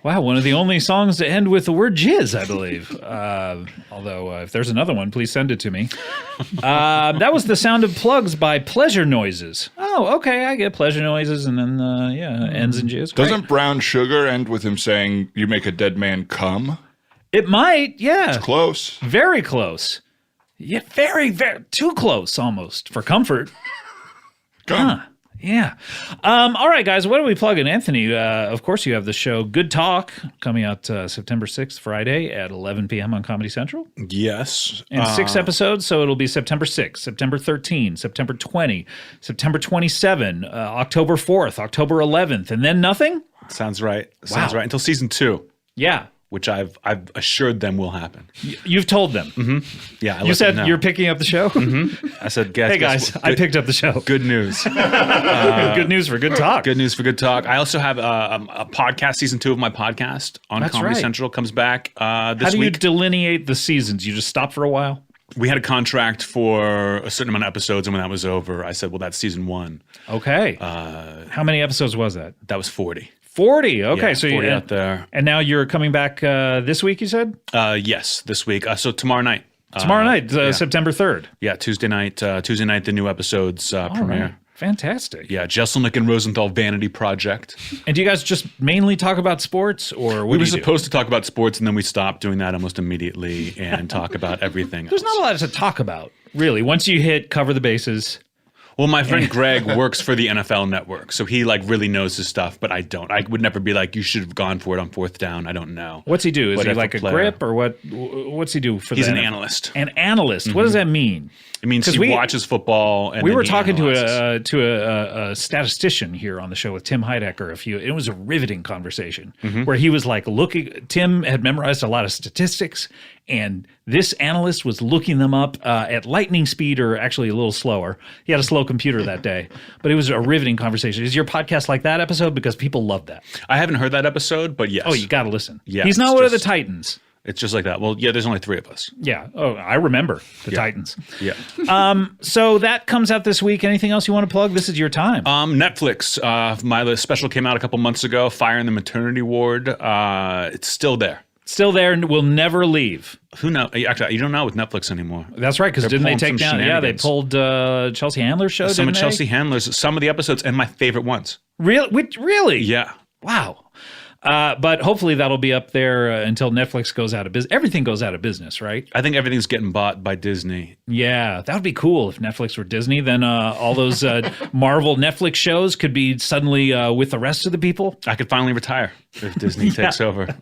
Wow, one of the only songs to end with the word jizz, I believe. Although, if there's another one, please send it to me. That was The Sound of Plugs by Pleasure Noises. Oh, okay, I get pleasure noises, and then, ends in jizz. Great. Doesn't Brown Sugar end with him saying, "You make a dead man come"? It might, yeah. It's close. Very close. Yeah, very, very, too close almost for comfort. Come. Yeah. All right, guys, what are we plugging? Anthony, of course, you have the show Good Talk coming out September 6th, Friday at 11 p.m. on Comedy Central. Yes. And 6 episodes, so it'll be September 6th, September 13th, September 20, September 27, October 4th, October 11th, and then nothing? Sounds right. Sounds Wow. right. Until season 2, Yeah. which I've assured them will happen. You've told them. Yeah. You said you're picking up the show? I said, guess, Hey, guys, I picked up the show. Good news. Good news for Good Talk. Good news for Good Talk. I also have a podcast, season 2 of my podcast on That's Comedy right. Central comes back this How do you week. delineate the seasons? You just stop for a while? We had a contract for a certain amount of episodes, and when that was over, I said, well, that's season 1. Okay. How many episodes was that? That was 40. 40. Okay, Yeah, so 40 you out there. And now you're coming back this week, you said? Yes, this week. So tomorrow night. Tomorrow night, September 3rd. Yeah, Tuesday night, the new episodes premiere. Right. Fantastic. Yeah, Jeselnik and Rosenthal Vanity Project. And do you guys just mainly talk about sports, or what We do were you do? supposed to talk about sports, and then we stopped doing that almost immediately and talk about everything There's else. not a lot to talk about, really. Once you hit cover the bases. Well, my friend Greg works for the NFL Network, so he really knows his stuff, but I don't. I would never be like, you should have gone for it on 4th down. I don't know. What's he do? Is But he if like a player- grip, or what? What's he do for He's the an NFL? analyst. An analyst. What does that mean? It means 'Cause he we- watches football. And We then were he talking analyzes. to a statistician here on the show with Tim Heidecker. It was a riveting conversation where he was like Tim had memorized a lot of statistics, and this analyst was looking them up at lightning speed, or actually a little slower. He had a slow computer that day, but it was a riveting conversation. Is your podcast like that episode? Because people love that. I haven't heard that episode, but yes. Oh, you got to listen. Yeah, He's not it's one of the just- Titans. It's just like that. Well, yeah, there's only 3 of us. Yeah. Oh, I remember the Titans. Yeah. So that comes out this week. Anything else you want to plug? This is your time. Netflix. My special came out a couple months ago, Fire in the Maternity Ward. It's still there. Still there and will never leave. Who knows? Actually, you don't know with Netflix anymore. That's right, because They're didn't they pulling take some down? Yeah, they shenanigans. pulled Chelsea Handler's show. Some of didn't they? Chelsea Handler's, some of the episodes, and my favorite ones. Really? Yeah. Wow. But hopefully that'll be up there until Netflix goes out of business. Everything goes out of business, right? I think everything's getting bought by Disney. Yeah, that would be cool if Netflix were Disney. Then all those Marvel Netflix shows could be suddenly with the rest of the people. I could finally retire if Disney takes over.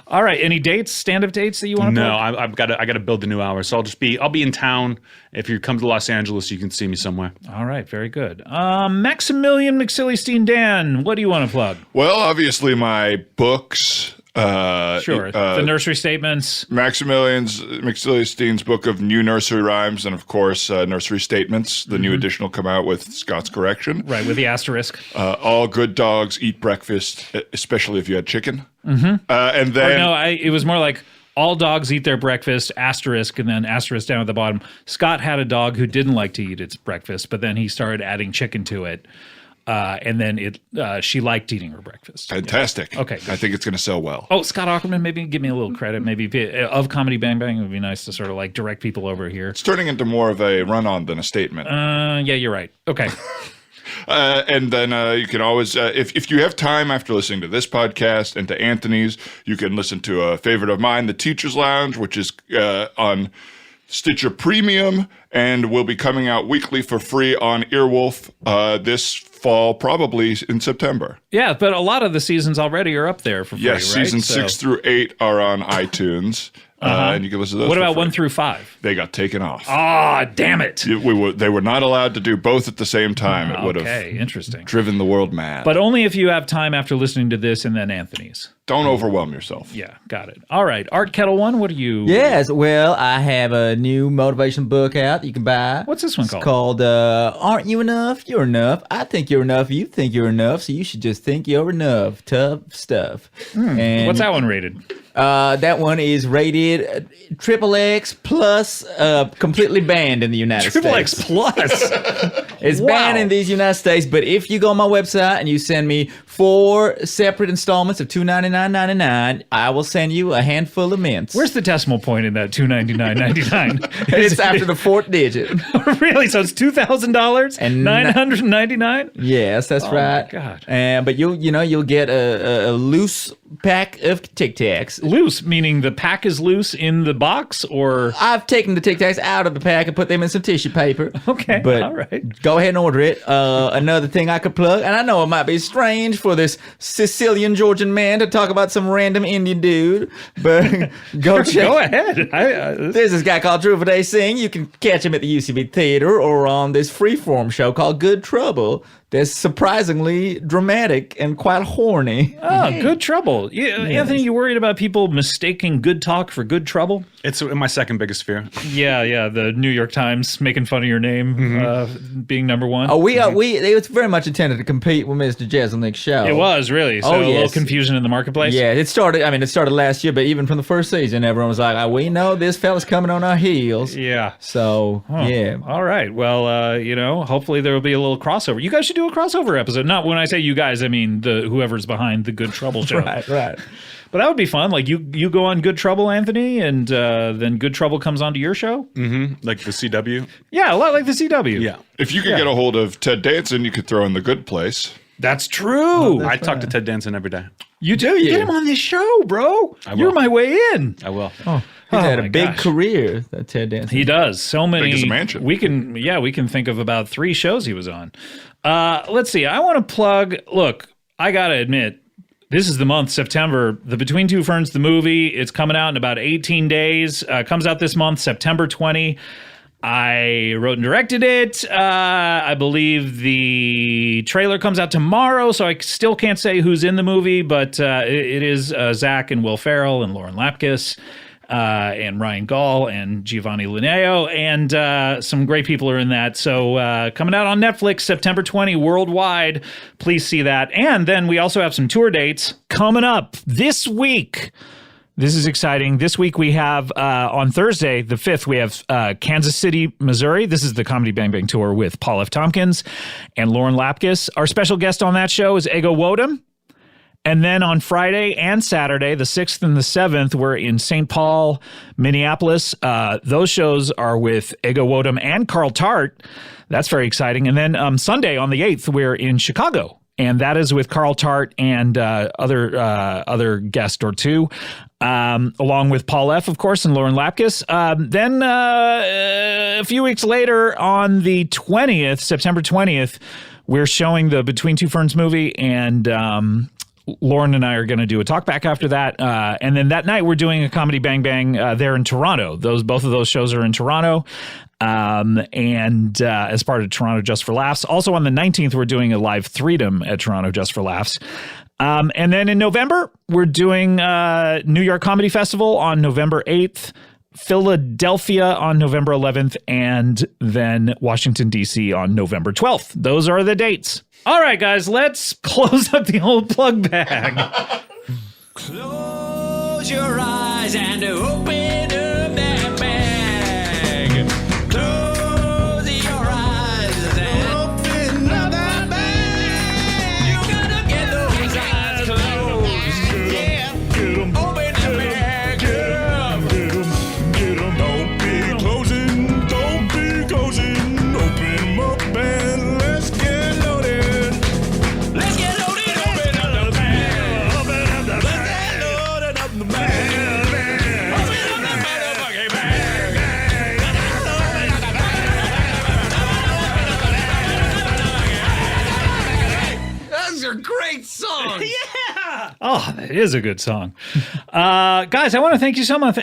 All right, any dates, stand-up dates that you want to No, plug? I got to build the new hour. So I'll be in town. If you come to Los Angeles, you can see me somewhere. All right, very good. Maximilian McSillystein Dan, what do you want to plug? Well, obviously my books. Sure, the nursery statements. Maximilian's McSilliestein's book of new nursery rhymes, and of course, nursery statements. The new edition will come out with Scott's correction. Right, with the asterisk. All good dogs eat breakfast, especially if you had chicken. Mm-hmm. And then No, it was more like all dogs eat their breakfast, asterisk, and then asterisk down at the bottom. Scott had a dog who didn't like to eat its breakfast, but then he started adding chicken to it. And then she liked eating her breakfast. fantastic. Okay. I think it's going to sell well. Oh, Scott Aukerman, maybe give me a little credit. Maybe of Comedy Bang Bang, it would be nice to sort of like direct people over here. It's turning into more of a run-on than a statement. Yeah, you're right. Okay. And then you can always, if you have time after listening to this podcast and to Anthony's, you can listen to a favorite of mine, The Teacher's Lounge, which is on Stitcher Premium and will be coming out weekly for free on Earwolf this fall, probably in September. Yeah, but a lot of the seasons already are up there for free, Yes, right? season 6 through 8 are on iTunes, and you can listen to those. What for about free. 1 through 5? They got taken off. Ah, damn it. They were not allowed to do both at the same time. It would have Okay, interesting. driven the world mad. But only if you have time after listening to this and then Anthony's. Don't overwhelm yourself. Yeah, got it. All right. Art Kettle One, what are you? Yes, well, I have a new motivation book out that you can buy. What's this one It's called? called Aren't You Enough? You're Enough. I think you're enough. You think you're enough. So you should just think you're enough. Tough stuff. And What's that one rated? that one is rated XXX plus, completely banned in the United Triple States. X Plus. It's Wow. banned in these United States, but if you go on my website and you send me 4 separate installments of $299.99, I will send you a handful of mints. Where's the decimal point in that $299.99? It's after the 4th digit. Really? So it's $2,000 And $999? Yes, that's right. my God. But you'll get a loose pack of Tic Tacs. Loose, meaning the pack is loose in the box, or I've taken the Tic Tacs out of the pack and put them in some tissue paper. Okay, But all right. go ahead and order it. Another thing I could plug, and I know it might be strange for this Sicilian Georgian man to talk about some random Indian dude, but go check. Go ahead. There's this guy called Dhruv Uday Singh. You can catch him at the UCB Theater or on this freeform show called Good Trouble. That's surprisingly dramatic and quite horny. Oh, good trouble. Yeah, Anthony, you worried about people mistaking good talk for good trouble? It's my second biggest fear. Yeah. The New York Times making fun of your name being number one. Oh, it was very much intended to compete with Mr. Jeselnik's show. It was really. So Oh, a little yes. confusion in the marketplace. Yeah, it started last year, but even from the first season, everyone was like, we know this fella's coming on our heels. Yeah. So, yeah. All right. Well, hopefully there will be a little crossover. You guys should do a crossover episode. Not when I say you guys, I mean whoever's behind the Good Trouble show. Right. But that would be fun. Like you go on Good Trouble, Anthony, and then Good Trouble comes onto your show. Like the CW. Yeah, a lot like the CW. Yeah. If you could get a hold of Ted Danson, you could throw in The Good Place. That's true. I talk to Ted Danson every day. You do? Get him on this show, bro. You're my way in. I will. He's had my a big gosh. career, that Ted Danson. He does. So many. Big as a mansion. We can think of about 3 shows he was on. Let's see. I want to plug. Look, I got to admit, this is the month, September. The Between Two Ferns, the movie, it's coming out in about 18 days. Comes out this month, September 20. I wrote and directed it. I believe the trailer comes out tomorrow, so I still can't say who's in the movie, but it is Zach and Will Ferrell and Lauren Lapkus. And Ryan Gall and Giovanni Linneo, and some great people are in that. So coming out on Netflix September 20 worldwide. Please see that. And then we also have some tour dates coming up this week. This is exciting. This week we have, on Thursday, the 5th, we have Kansas City, Missouri. This is the Comedy Bang Bang Tour with Paul F. Tompkins and Lauren Lapkus. Our special guest on that show is Ego Wodum. And then on Friday and Saturday, the 6th and the 7th, we're in St. Paul, Minneapolis. Those shows are with Ego Wodum and Carl Tart. That's very exciting. And then Sunday on the 8th, we're in Chicago. And that is with Carl Tart and other guest or two, along with Paul F., of course, and Lauren Lapkus. Then a few weeks later, on the 20th, September 20th, we're showing the Between Two Ferns movie, and Lauren and I are going to do a talk back after that. And then that night we're doing a Comedy Bang Bang there in Toronto. Both of those shows are in Toronto. And as part of Toronto Just for Laughs. Also on the 19th, we're doing a live Freedom at Toronto Just for Laughs. And then in November, we're doing New York Comedy Festival on November 8th. Philadelphia on November 11th, and then Washington, D.C. on November 12th. Those are the dates. All right, guys, let's close up the old plug bag. Close your eyes and open up that bag. Close your eyes and open up that bag. You gotta get those eyes closed. Yeah. Open the bag. Don't be closing, open 'em up and let's get loaded. Let's get loaded. Open up the bag. Open up the Let's bag. get loaded up the bag. That's a great song. Oh, that is a good song. Guys, I want to thank you so much,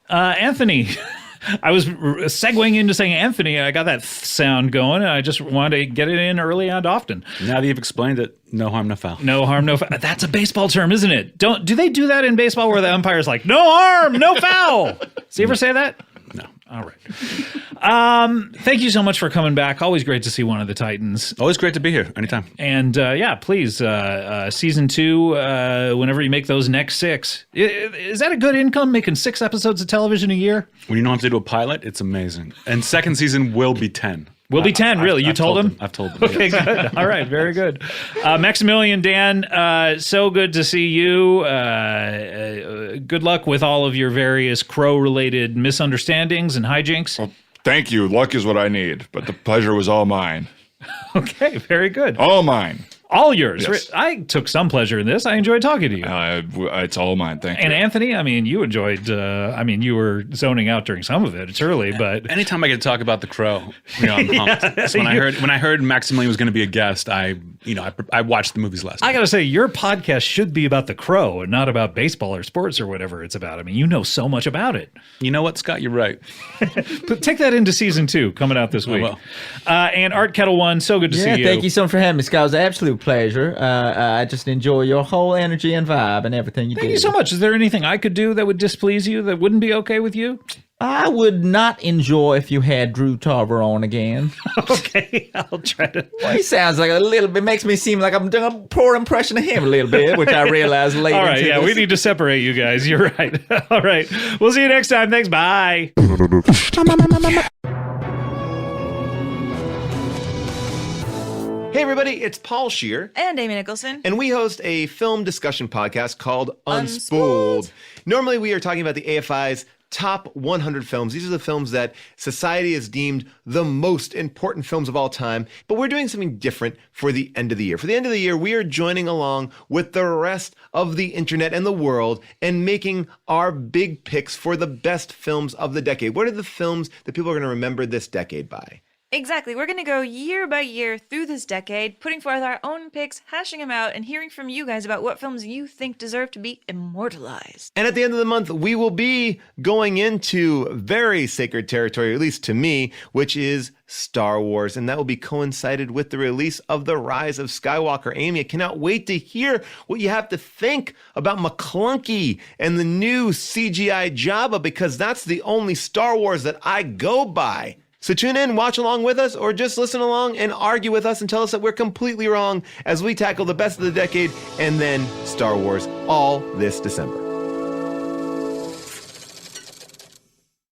Anthony. I was segueing into saying Anthony. I got that sound going, and I just wanted to get it in early and often. Now that you've explained it, no harm, no foul. No harm, no foul. That's a baseball term, isn't it? Do they do that in baseball where the umpire's like, no harm, no foul? Does he ever say that? No. All right. Thank you so much for coming back. Always great to see one of the Titans. Always great to be here. Anytime. And yeah, please, season 2, whenever you make those next 6. Is that a good income, making 6 episodes of television a year? When you don't have to do a pilot, it's amazing. And second season will be 10. Will be 10, really? You told him? I've told them. Okay, yes. good. All right, very good. Maximilian, Dan, so good to see you. Good luck with all of your various Crow-related misunderstandings and hijinks. Well, thank you. Luck is what I need, but the pleasure was all mine. Okay, very good. All mine. All yours. Yes. I took some pleasure in this. I enjoyed talking to you. It's all mine. Thank And you. Anthony, I mean, you enjoyed, you were zoning out during some of it. It's early, but Anytime I get to talk about the Crow, I'm pumped. So when I heard Maximilian was going to be a guest, I watched the movies last I night. got to say, your podcast should be about the Crow and not about baseball or sports or whatever it's about. I mean, you know so much about it. You know what, Scott? You're right. But take that into season 2 coming out this week. will. And Art Kettle One, so good to see you. Thank you so much for having me, Scott. It was an absolute pleasure. I just enjoy your whole energy and vibe and everything you do. Thank you so much. Is there anything I could do that would displease you that wouldn't be okay with you? I would not enjoy if you had Drew Tarver on again. Okay, I'll try to. Well, he sounds like a little bit, makes me seem like I'm doing a poor impression of him a little bit, which I realized later. All right, yeah, we need to separate you guys. You're right. All right, we'll see you next time. Thanks. Bye. Hey everybody, it's Paul Scheer, And Amy Nicholson. and we host a film discussion podcast called Unspooled. Normally we are talking about the AFI's top 100 films. These are the films that society has deemed the most important films of all time, but we're doing something different for the end of the year. For the end of the year, we are joining along with the rest of the internet and the world and making our big picks for the best films of the decade. What are the films that people are going to remember this decade by? Exactly. We're going to go year by year through this decade, putting forth our own picks, hashing them out, and hearing from you guys about what films you think deserve to be immortalized. And at the end of the month, we will be going into very sacred territory, at least to me, which is Star Wars. And that will be coincided with the release of The Rise of Skywalker. Amy, I cannot wait to hear what you have to think about McClunky and the new CGI Jabba, because that's the only Star Wars that I go by. So tune in, watch along with us, or just listen along and argue with us and tell us that we're completely wrong as we tackle the best of the decade and then Star Wars all this December.